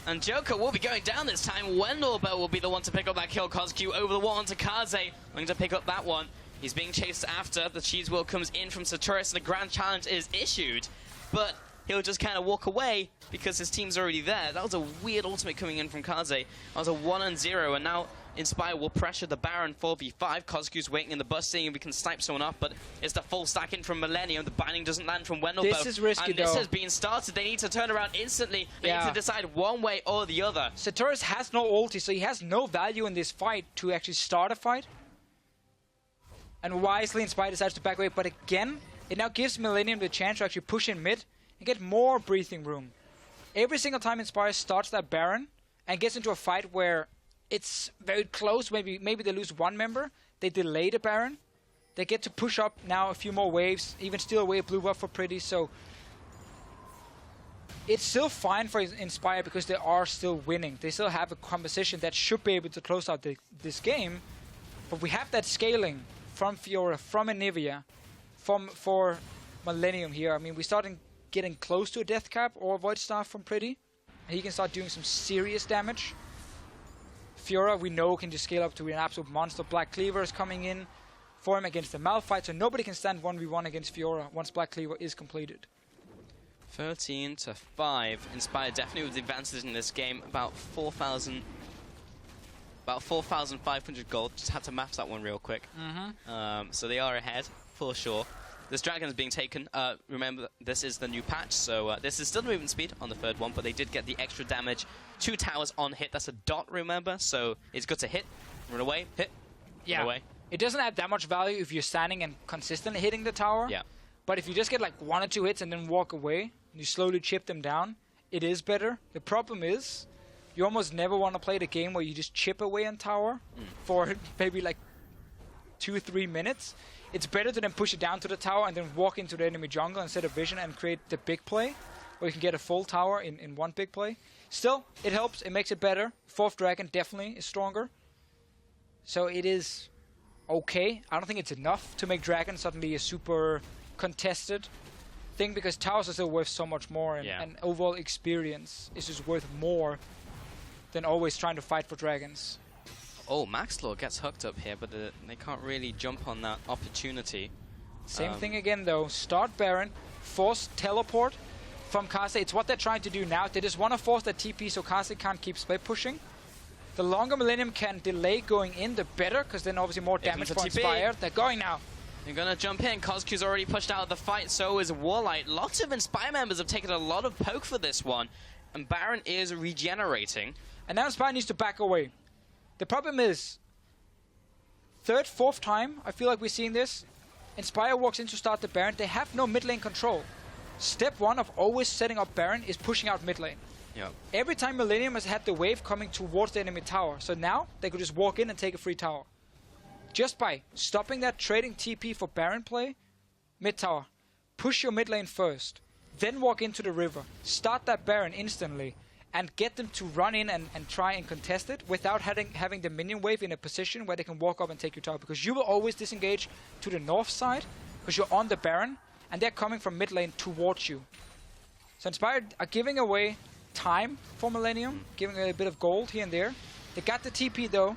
And Joker will be going down this time. Wendelbo will be the one to pick up that kill. Cosq over the wall onto Kaze. Looking to pick up that one. He's being chased after. The cheese wheel comes in from Sartorius. And the grand challenge is issued. But he'll just kind of walk away because his team's already there. That was a weird ultimate coming in from Kaze. That was a 1-0. And now Inspire will pressure the Baron 4v5. Cosq's waiting in the bus, seeing if we can snipe someone up, but it's the full stack in from Millennium. The binding doesn't land from Wendelbo. This is risky, and this has been started. They need to turn around instantly. They need to decide one way or the other. Sartorius has no ulti, so he has no value in this fight to actually start a fight. And wisely, Inspire decides to back away, but again, it now gives Millennium the chance to actually push in mid and get more breathing room. Every single time Inspire starts that Baron and gets into a fight where it's very close, maybe they lose one member, they delay the Baron, they get to push up now a few more waves, even steal away a blue buff for Pretty, so it's still fine for Inspire because they are still winning. They still have a composition that should be able to close out this game, but we have that scaling from Fiora, from Anivia, for Millennium here. I mean, we're starting getting close to a death cap or a Void Staff from Pretty, and he can start doing some serious damage. Fiora, we know, can just scale up to an absolute monster. Black Cleaver is coming in for him against the Malphite, so nobody can stand 1v1 against Fiora once Black Cleaver is completed. 13-5. Inspire definitely with the advantage in this game. About 4,500 gold. Just had to math that one real quick. So they are ahead for sure. This dragon is being taken. Remember, this is the new patch, so this is still the movement speed on the third one, but they did get the extra damage. 2 towers on hit. That's a dot, remember? So it's good to hit, run away, hit, run away. It doesn't add that much value if you're standing and consistently hitting the tower. Yeah. But if you just get like 1 or 2 hits and then walk away, and you slowly chip them down, it is better. The problem is, you almost never want to play the game where you just chip away on tower for maybe like 2-3 minutes. It's better to then push it down to the tower and then walk into the enemy jungle instead of vision and create the big play, where you can get a full tower in one big play. Still, it helps. It makes it better. 4th dragon definitely is stronger. So it is okay. I don't think it's enough to make dragon suddenly a super contested thing, because towers are still worth so much more, and overall experience is just worth more than always trying to fight for dragons. Oh, Maxlore gets hooked up here, but they can't really jump on that opportunity. Same thing again, though. Start Baron, force teleport from Kase. It's what they're trying to do now. They just want to force that TP so Kase can't keep split pushing. The longer Millennium can delay going in, the better, because then obviously more damage for Inspire. They're going now. They're going to jump in. Cosq's already pushed out of the fight, so is Warlight. Lots of Inspire members have taken a lot of poke for this one, and Baron is regenerating. And now Inspire needs to back away. The problem is, 3rd, 4th time, I feel like we're seeing this. Inspire walks in to start the Baron. They have no mid lane control. Step 1 of always setting up Baron is pushing out mid lane. Yep. Every time Millennium has had the wave coming towards the enemy tower. So now, they could just walk in and take a free tower. Just by stopping that trading TP for Baron play, mid tower, push your mid lane first, then walk into the river, start that Baron instantly, and get them to run in and try and contest it without having the minion wave in a position where they can walk up and take your tower. Because you will always disengage to the north side, because you're on the Baron, and they're coming from mid lane towards you. So Inspired are giving away time for Millennium, giving a bit of gold here and there. They got the TP though,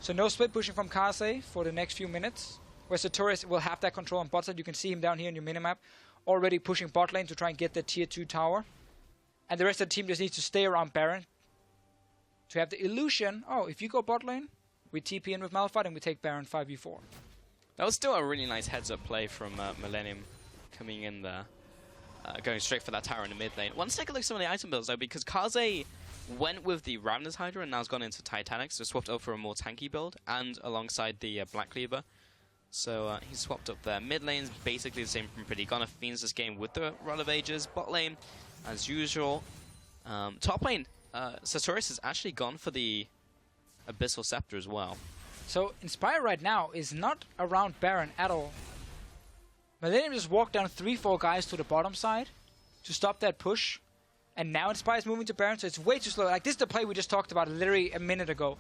so no split pushing from Kase for the next few minutes, where Sartorius will have that control on bot side. You can see him down here in your minimap, already pushing bot lane to try and get the tier 2 tower. And the rest of the team just needs to stay around Baron to have the illusion, oh, if you go bot lane, we TP in with Malphite and we take Baron 5v4. That was still a really nice heads-up play from Millennium coming in there, going straight for that tower in the mid lane. Let's take a look at some of the item builds, though, because Kaze went with the Ravenous Hydra and now has gone into Titanic, so swapped over a more tanky build, and alongside the Black Cleaver. So he swapped up there. Mid lane's basically the same from Pretty. Gonna Fiends this game with the Rod of Ages. Bot lane, as usual. Top lane, Sartorius has actually gone for the Abyssal Scepter as well. So Inspire right now is not around Baron at all. Millennium just walked down 3-4 guys to the bottom side to stop that push. And now Inspire's moving to Baron, so it's way too slow. Like, this is the play we just talked about literally a minute ago.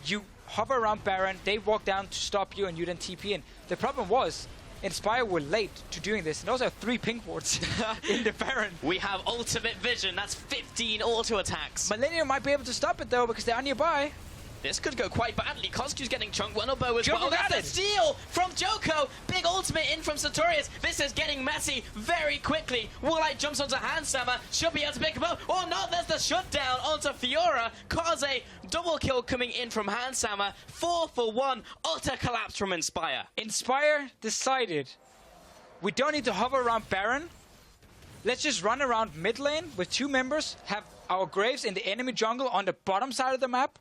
You hover around Baron, they walk down to stop you, and you then TP in. The problem was, Inspire were late to doing this, and also have 3 pink wards in the Baron. We have ultimate vision. That's 15 auto attacks. Millennium might be able to stop it though because they are nearby. This could go quite badly. Kosku's getting chunked. One elbow as Joko well. got That's a steal from Joko. Big ultimate in from Sartorius. This is getting messy very quickly. Woolite jumps onto Handsammer. Should be able to pick him up. Or not. There's the shutdown onto Fiora. Kaze, double kill coming in from Handsammer. 4 for 1. Utter collapse from Inspire. Inspire decided we don't need to hover around Baron. Let's just run around mid lane with 2 members, have our Graves in the enemy jungle on the bottom side of the map,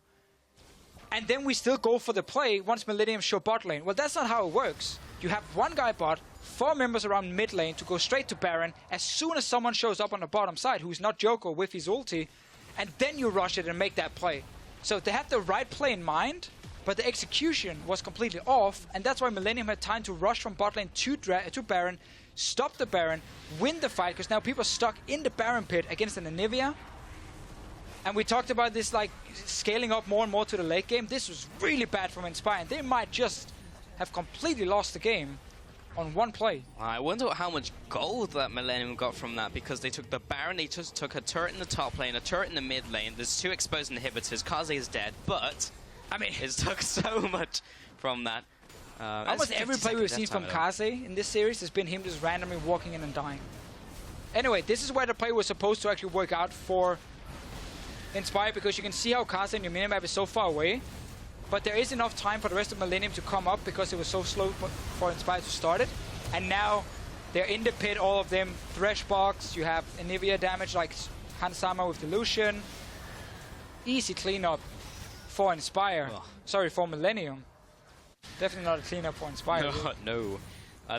and then we still go for the play once Millennium show bot lane. Well, that's not how it works. You have 1 guy bot, 4 members around mid lane to go straight to Baron as soon as someone shows up on the bottom side who's not Joko with his ulti, and then you rush it and make that play. So they had the right play in mind, but the execution was completely off, and that's why Millennium had time to rush from bot lane to Baron, stop the Baron, win the fight, because now people are stuck in the Baron pit against an Anivia. And we talked about this, like, scaling up more and more to the late game. This was really bad from Inspire, and they might just have completely lost the game on 1 play. I wonder how much gold that Millennium got from that, because they took the Baron, they just took a turret in the top lane, a turret in the mid lane. There's 2 exposed inhibitors. Kaze is dead, but I mean, it took so much from that. Almost every play we've seen from Kaze in this series has been him just randomly walking in and dying. Anyway, this is where the play was supposed to actually work out for Inspire, because you can see how Kaze in your minimap is so far away. But there is enough time for the rest of Millennium to come up because it was so slow for Inspire to start it. And now they're in the pit, all of them. Thresh box, you have Anivia damage like Hansama with Delusion. Easy cleanup for Inspire. Ugh. Sorry, for Millennium. Definitely not a cleanup for Inspire. No.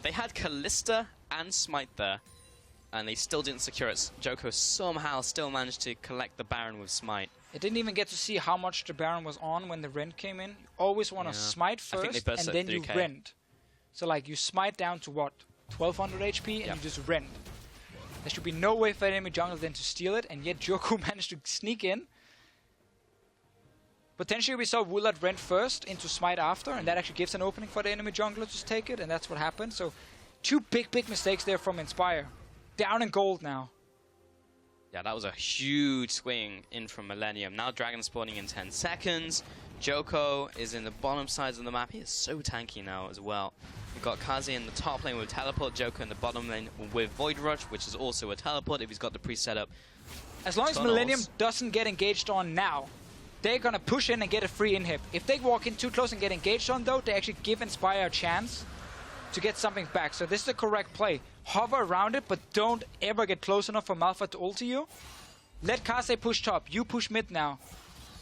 They had Callista and Smite there, and they still didn't secure it. Joko somehow still managed to collect the Baron with Smite. I didn't even get to see how much the Baron was on when the Rend came in. You always want to smite first, and then you Rend. So like, you smite down to what? 1200 HP, and you just Rend. There should be no way for enemy jungle then to steal it, and yet Joko managed to sneak in. Potentially we saw Woolite Rend first into Smite after, and that actually gives an opening for the enemy jungler to take it, and that's what happened. So 2 big mistakes there from Inspire. Down in gold now. Yeah, that was a huge swing in from Millennium. Now Dragon spawning in 10 seconds. Joko is in the bottom sides of the map. He is so tanky now as well. We've got Kaze in the top lane with Teleport, Joko in the bottom lane with Void Rush, which is also a Teleport if he's got the pre-set up. As long as Millennium doesn't get engaged on now, they're gonna push in and get a free inhib. If they walk in too close and get engaged on though, they actually give Inspire a chance to get something back. So this is the correct play. Hover around it, but don't ever get close enough for Malphite to ulti you. Let Kaze push top. You push mid now.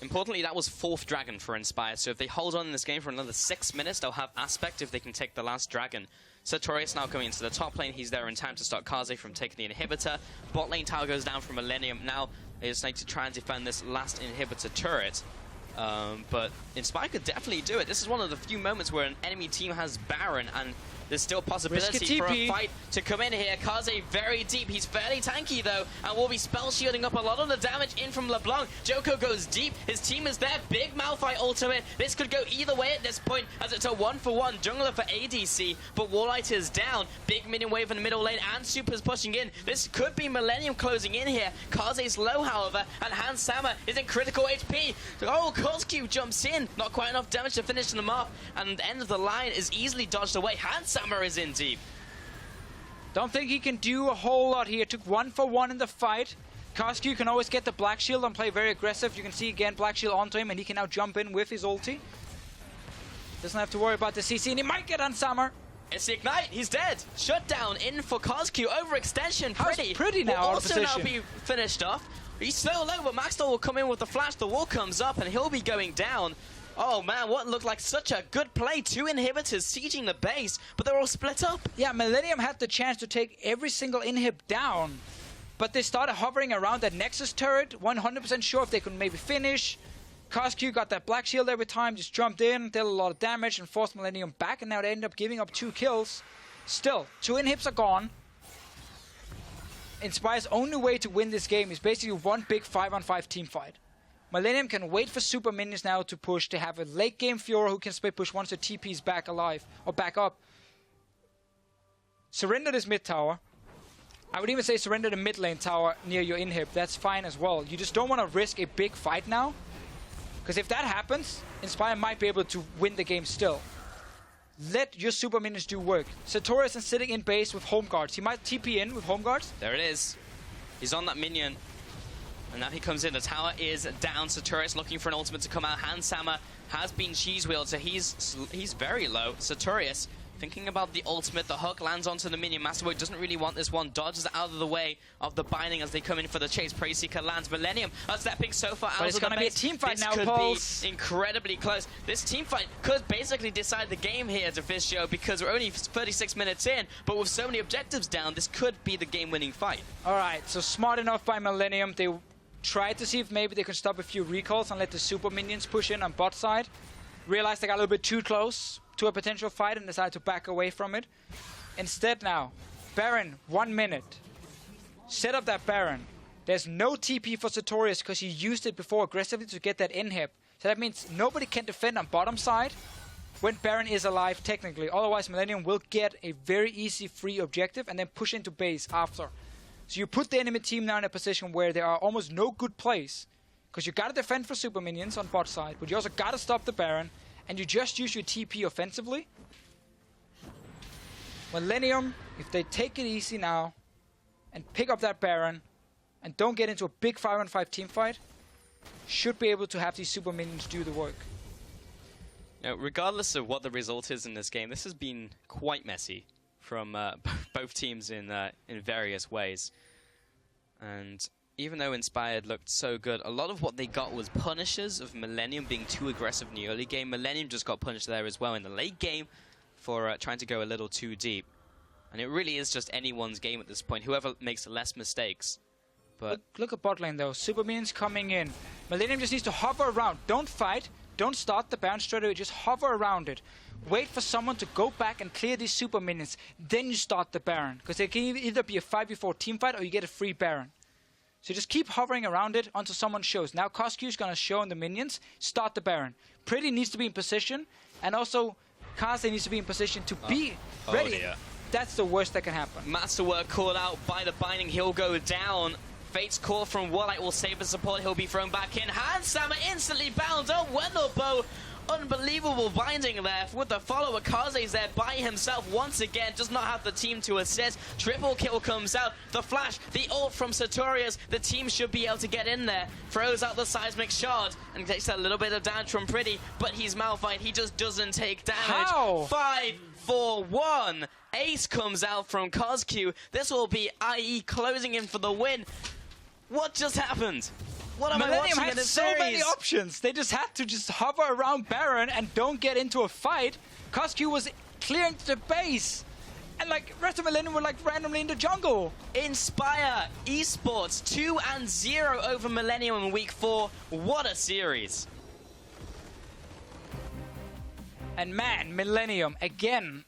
Importantly, that was 4th Dragon for Inspire, so if they hold on in this game for another 6 minutes, they'll have Aspect if they can take the last Dragon. Sartorius now going into the top lane. He's there in time to stop Kaze from taking the inhibitor. Bot lane tower goes down from Millennium. Now they just need to try and defend this last inhibitor turret. But Inspire could definitely do it. This is one of the few moments where an enemy team has Baron, and there's still possibility for a fight to come in here. Kaze very deep. He's fairly tanky though, and will be spell shielding up a lot of the damage in from LeBlanc. Joko goes deep. His team is there. Big Malphite ultimate. This could go either way at this point, as it's a 1-for-1 jungler for ADC. But Warlight is down. Big minion wave in the middle lane, and Super's pushing in. This could be Millennium closing in here. Kaze's low, however, and Hansama is in critical HP. Oh, Kosku jumps in. Not quite enough damage to finish them off, and the end of the line is easily dodged away. Hansama is in deep. Don't think he can do a whole lot here. Took 1-for-1 in the fight. Kosku can always get the Black Shield and play very aggressive. You can see again Black Shield onto him, and he can now jump in with his ulti. Doesn't have to worry about the CC, and he might get on Summer. It's the Ignite. He's dead. Shutdown in for Kosku. Overextension. Pretty now will also now be finished off. He's so low, but Maxwell will come in with the flash. The wall comes up, and he'll be going down. Oh man, what looked like such a good play. 2 inhibitors sieging the base, but they're all split up. Yeah, Millennium had the chance to take every single inhib down, but they started hovering around that Nexus turret, 100% sure if they could maybe finish. Kosku got that Black Shield every time, just jumped in, dealt a lot of damage, and forced Millennium back, and now they end up giving up 2 kills. Still, 2 inhibs are gone. Inspire's only way to win this game is basically one big 5-on-5 team fight. Millennium can wait for super minions now to push. They have a late game Fiora who can split push once the TP is back alive or back up. surrender this mid tower. I would even say surrender the mid lane tower near your inhib. That's fine as well. You just don't want to risk a big fight now. Because if that happens, Inspire might be able to win the game still. Let your super minions do work. Sartorius is sitting in base with home guards. He might TP in with home guards. There it is. He's on that minion. And now he comes in. The tower is down. Sartorius looking for an ultimate to come out. Handshammer has been cheese-wheeled, so he's very low. Sartorius thinking about the ultimate. The hook lands onto the minion. Masterboy doesn't really want this one. Dodges out of the way of the binding as they come in for the chase. Prey Seeker lands. Millennium stepping so far out of the base. It's going to be a team fight now, Pulse. Be incredibly close. This team fight could basically decide the game here, Deficio, because we're only 36 minutes in, but with so many objectives down, this could be the game-winning fight. All right, so smart enough by Millennium. They tried to see if maybe they could stop a few recalls and let the super minions push in on bot side. Realized they got a little bit too close to a potential fight and decided to back away from it. Instead now, Baron, 1 minute. Set up that Baron. There's no TP for Sartorius because he used it before aggressively to get that inhib. So that means nobody can defend on bottom side when Baron is alive technically. Otherwise Millennium will get a very easy free objective and then push into base after. So you put the enemy team now in a position where there are almost no good plays. Because you gotta defend for super minions on bot side, but you also gotta stop the Baron. And you just use your TP offensively. Millennium, if they take it easy now and pick up that Baron and don't get into a big 5-on-5 team fight, should be able to have these super minions do the work. Now, regardless of what the result is in this game, this has been quite messy from both teams in various ways. And even though Inspired looked so good, a lot of what they got was punishes of Millennium being too aggressive in the early game. Millennium just got punished there as well in the late game for trying to go a little too deep. And it really is just anyone's game at this point, whoever makes less mistakes. But look at bot lane though, super minions coming in. Millennium just needs to hover around. Don't fight, don't start the Baron straight away, just hover around it. Wait for someone to go back and clear these super minions. Then you start the Baron. Because it can either be a 5v4 team fight or you get a free Baron. So just keep hovering around it until someone shows. Now Koskyu is going to show in the minions. Start the Baron. Pretty needs to be in position. And also Kaze needs to be in position to be ready. Dear. That's the worst that can happen. Masterwork called out by the binding. He'll go down. Fate's call from Warlight will save his support. He'll be thrown back in. Handshammer instantly bound up. Wendelbow. Unbelievable binding there with the follower. Kaze's there by himself once again. Does not have the team to assist. Triple kill comes out. The flash, the ult from Sartorius. The team should be able to get in there. Throws out the seismic shard and takes a little bit of damage from Pretty, but he's Malphite. He just doesn't take damage. How? 5, 4, 1. Ace comes out from Koskyu. This will be IE closing in for the win. What just happened? What am Millennium I watching had in this so series? many options. They just had to just hover around Baron and don't get into a fight. Koskyu was clearing the base. And like rest of Millennium were like randomly in the jungle. Inspire eSports 2-0 over Millennium in week 4. What a series. And man, Millennium again.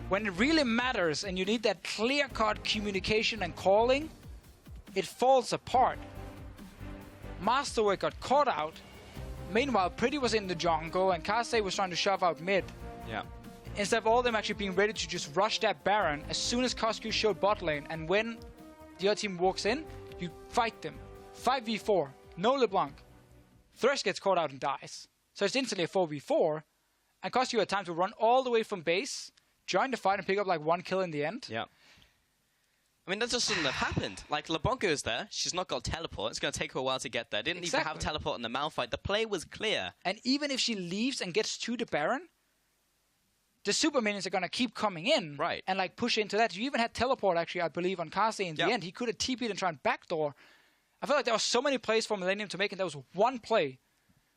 When it really matters and you need that clear-cut communication and calling, it falls apart. Masterwork got caught out. Meanwhile, Pretty was in the jungle and Kaze was trying to shove out mid. Yeah. Instead of all of them actually being ready to just rush that Baron as soon as Koskyu showed bot lane. And when the other team walks in, you fight them. 5v4, no LeBlanc. Thresh gets caught out and dies. So it's instantly a 4v4. And Koskyu had time to run all the way from base, join the fight and pick up like 1 kill in the end. Yeah. I mean, that just shouldn't have happened. Like, LeBlanc goes there. She's not got teleport. It's going to take her a while to get there. Didn't even have teleport in the Malphite. The play was clear. And even if she leaves and gets to the Baron, the super minions are going to keep coming in. Right. And, like, push into that. You even had teleport, actually, I believe, on Kaze in the end. He could have TP'd and tried and backdoor. I feel like there were so many plays for Millennium to make, and there was one play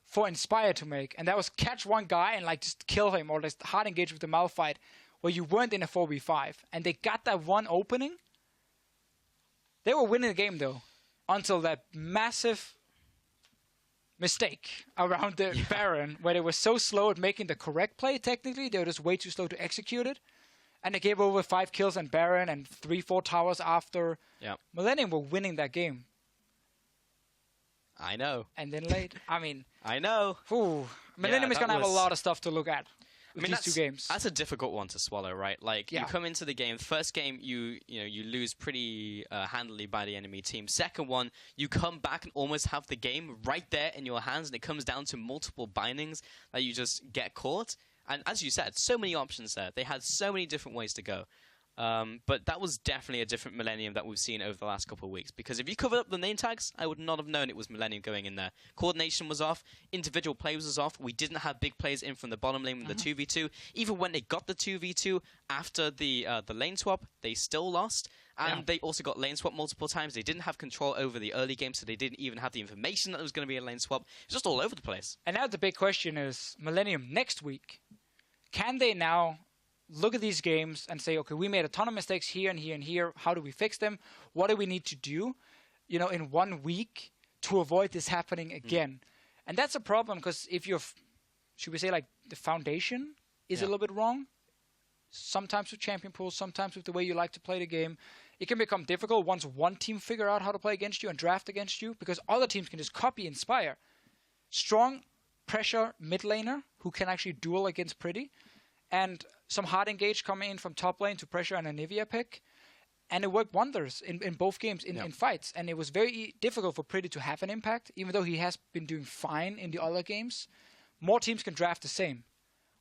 for Inspire to make. And that was catch one guy and, like, just kill him or just hard engage with the Malphite where you weren't in a 4v5. And they got that one opening. They were winning the game, though, until that massive mistake around the Baron, where they were so slow at making the correct play, technically. They were just way too slow to execute it. And they gave over 5 kills on Baron and 3-4 towers after. Yeah. Millennium were winning that game. I know. And then late. I mean. I know. Millennium is going to have a lot of stuff to look at. with these 2 games. That's a difficult one to swallow, right? Like, Yeah. you come into the game, first game, you lose pretty handily by the enemy team. Second one, you come back and almost have the game right there in your hands, and it comes down to multiple bindings that you just get caught. And as you said, so many options there. They had so many different ways to go. But that was definitely a different Millennium that we've seen over the last couple of weeks. Because if you covered up the name tags, I would not have known it was Millennium going in there. Coordination was off. Individual play was off. We didn't have big plays in from the bottom lane with the 2v2. Even when they got the 2v2 after the lane swap, they still lost. And they also got lane swap multiple times. They didn't have control over the early game, so they didn't even have the information that there was going to be a lane swap. It's just all over the place. And now the big question is, Millennium next week, can they now look at these games and say, okay, we made a ton of mistakes here and here and here. How do we fix them? What do we need to do, in 1 week to avoid this happening again? And that's a problem because if you're, should we say, like the foundation is a little bit wrong, sometimes with champion pools, sometimes with the way you like to play the game, it can become difficult once one team figure out how to play against you and draft against you, because other teams can just copy Inspire. Strong pressure mid laner who can actually duel against Pretty, and some hard engage coming in from top lane to pressure an Anivia pick. And it worked wonders in both games, in fights. And it was very difficult for Pretty to have an impact, even though he has been doing fine in the other games. More teams can draft the same.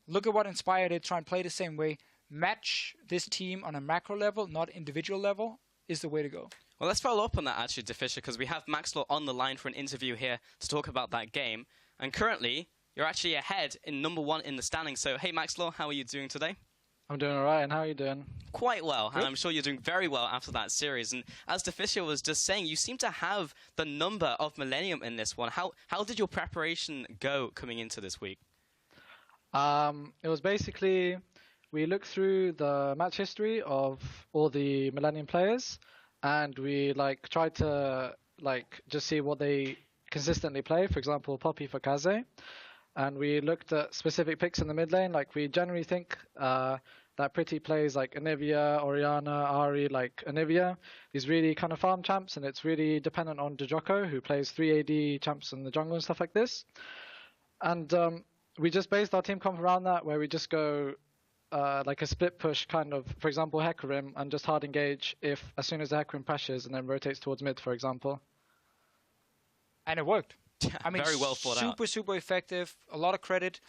Look at what Inspire did, try and play the same way. Match this team on a macro level, not individual level, is the way to go. Well, let's follow up on that, actually, Deficio, because we have Maxlaw on the line for an interview here to talk about that game. And currently, you're actually ahead in #1 in the standings. So, hey, Maxlaw, how are you doing today? I'm doing all right, and how are you doing? Quite well, and I'm sure you're doing very well after that series. And as Deficio was just saying, you seem to have the number of Millennium in this one. How did your preparation go coming into this week? It was basically, we looked through the match history of all the Millennium players, and we tried to just see what they consistently play. For example, Poppy for Kaze. And we looked at specific picks in the mid lane. We generally think that Pretty plays Anivia, Orianna, Ahri, Anivia. These really kind of farm champs, and it's really dependent on Dejoko, who plays 3 AD champs in the jungle and stuff like this. And we just based our team comp around that, where we just go a split push kind of, for example, Hecarim, and just hard engage as soon as the Hecarim pressures and then rotates towards mid, for example. And it worked. I mean, very well thought out. Super effective. A lot of credit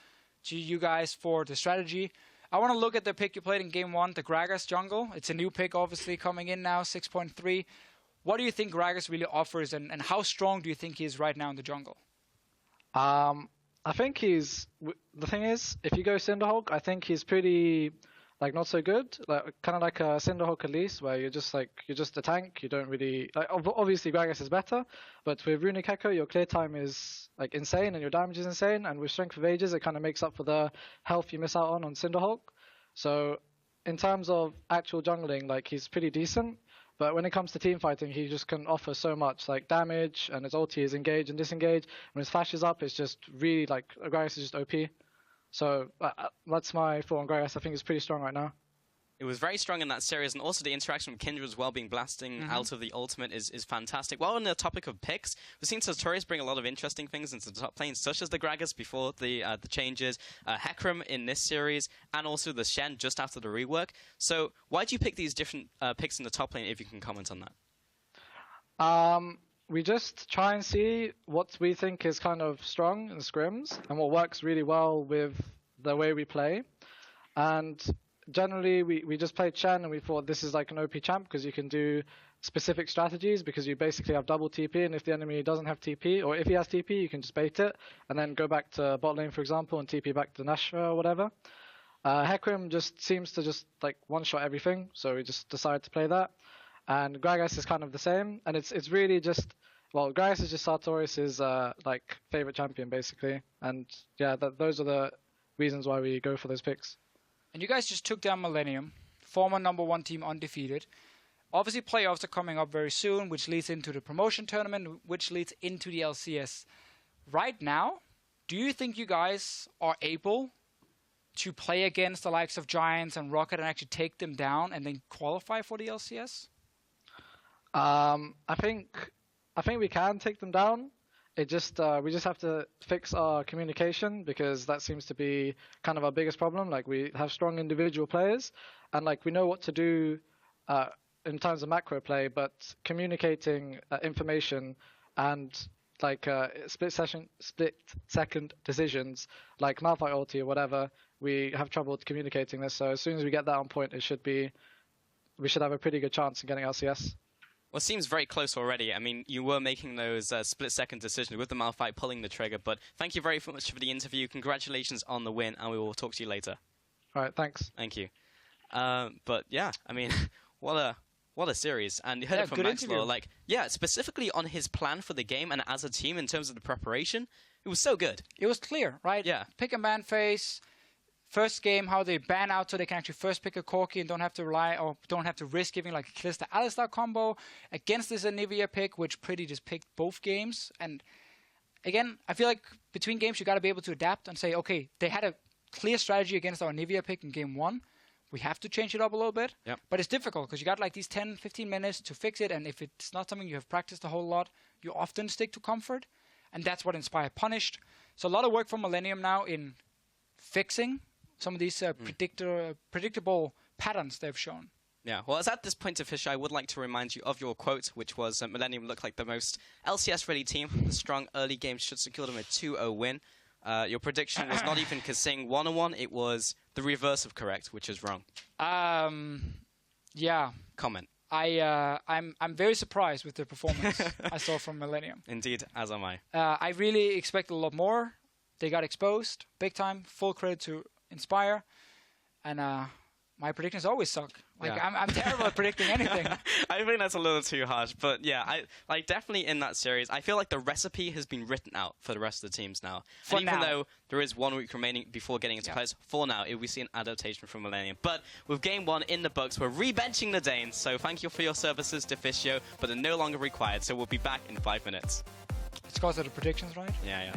to you guys for the strategy. I want to look at the pick you played in Game 1, the Gragas jungle. It's a new pick, obviously, coming in now, 6.3. What do you think Gragas really offers, and how strong do you think he is right now in the jungle? I think the thing is, if you go Cinderhulk, I think he's pretty, not so good. Kind of like a Cinderhulk Elise, where you're just a tank. You don't really, obviously Gragas is better, but with Runic Echo, your clear time is insane and your damage is insane, and with Strength of Ages, it kind of makes up for the health you miss out on Cinderhulk. So in terms of actual jungling, he's pretty decent, but when it comes to team fighting, he just can offer so much, damage, and his ulti is engage and disengage. When his flash is up, it's just really, Gragas is just OP. So that's my thought on Gragas. I think it's pretty strong right now. It was very strong in that series, and also the interaction with Kindred as well, being blasting out of the ultimate is fantastic. While on the topic of picks, we've seen Sartorius bring a lot of interesting things into the top lane, such as the Gragas before the changes, Hecarim in this series, and also the Shen just after the rework. So why do you pick these different picks in the top lane, if you can comment on that? We just try and see what we think is kind of strong in the scrims and what works really well with the way we play. And generally, we just played Shen, and we thought this is an OP champ because you can do specific strategies, because you basically have double TP, and if the enemy doesn't have TP, or if he has TP, you can just bait it and then go back to bot lane, for example, and TP back to Nashra or whatever. Hecarim just seems to just one-shot everything, so we just decided to play that. And Gragas is kind of the same, and it's really just, well, Gragas is just Sartorius's favorite champion basically, and yeah, those are the reasons why we go for those picks. And you guys just took down Millennium, former #1 team, undefeated. Obviously, playoffs are coming up very soon, which leads into the promotion tournament, which leads into the LCS. Right now, do you think you guys are able to play against the likes of Giants and Rocket and actually take them down and then qualify for the LCS? I think we can take them down. it just we just have to fix our communication, because that seems to be kind of our biggest problem. Like, we have strong individual players, and like we know what to do in terms of macro play, but communicating information and like split second decisions like Malphite ulti or whatever, we have trouble communicating this. So as soon as we get that on point, we should have a pretty good chance in getting LCS. Well, it seems very close already. I mean, you were making those split-second decisions with the Malphite pulling the trigger, but thank you very much for the interview. Congratulations on the win, and we will talk to you later. All right, thanks. Thank you. But yeah, I mean, what a series. And you heard it from Maxwell, like, yeah, specifically on his plan for the game and as a team in terms of the preparation, it was so good. It was clear, right? Yeah. Pick a ban phase. First game, how they ban out so they can actually first pick a Corki and don't have to rely or don't have to risk giving like a Kalista Alistar combo against this Anivia pick, which pretty just picked both games. And again, I feel like between games you got to be able to adapt and say, okay, they had a clear strategy against our Anivia pick in game 1. We have to change it up a little bit. Yep. But it's difficult because you got like these 10, 15 minutes to fix it, and if it's not something you have practiced a whole lot, you often stick to comfort, and that's what Inspire punished. So a lot of work for Millennium now in fixing some of these predictable patterns they've shown. Yeah, well, as at this point, Deficio, I would like to remind you of your quote, which was, Millennium looked like the most LCS-ready team. The strong early game should secure them a 2-0 win. Your prediction was not even saying 1-1, it was the reverse of correct, which is wrong. Yeah. Comment. I'm very surprised with the performance I saw from Millennium. Indeed, as am I. I really expected a lot more. They got exposed, big time. Full credit to Inspire, and my predictions always suck. Like, yeah. I'm terrible at predicting anything. I think that's a little too harsh, but yeah, I definitely in that series, I feel like the recipe has been written out for the rest of the teams now. And even though there is 1 week remaining before getting into playoffs, for now, we see an adaptation from Millennium. But with game 1 in the books, we're rebenching the Danes, so thank you for your services, Deficio, but they're no longer required, so we'll be back in 5 minutes. It's because of the predictions, right? Yeah.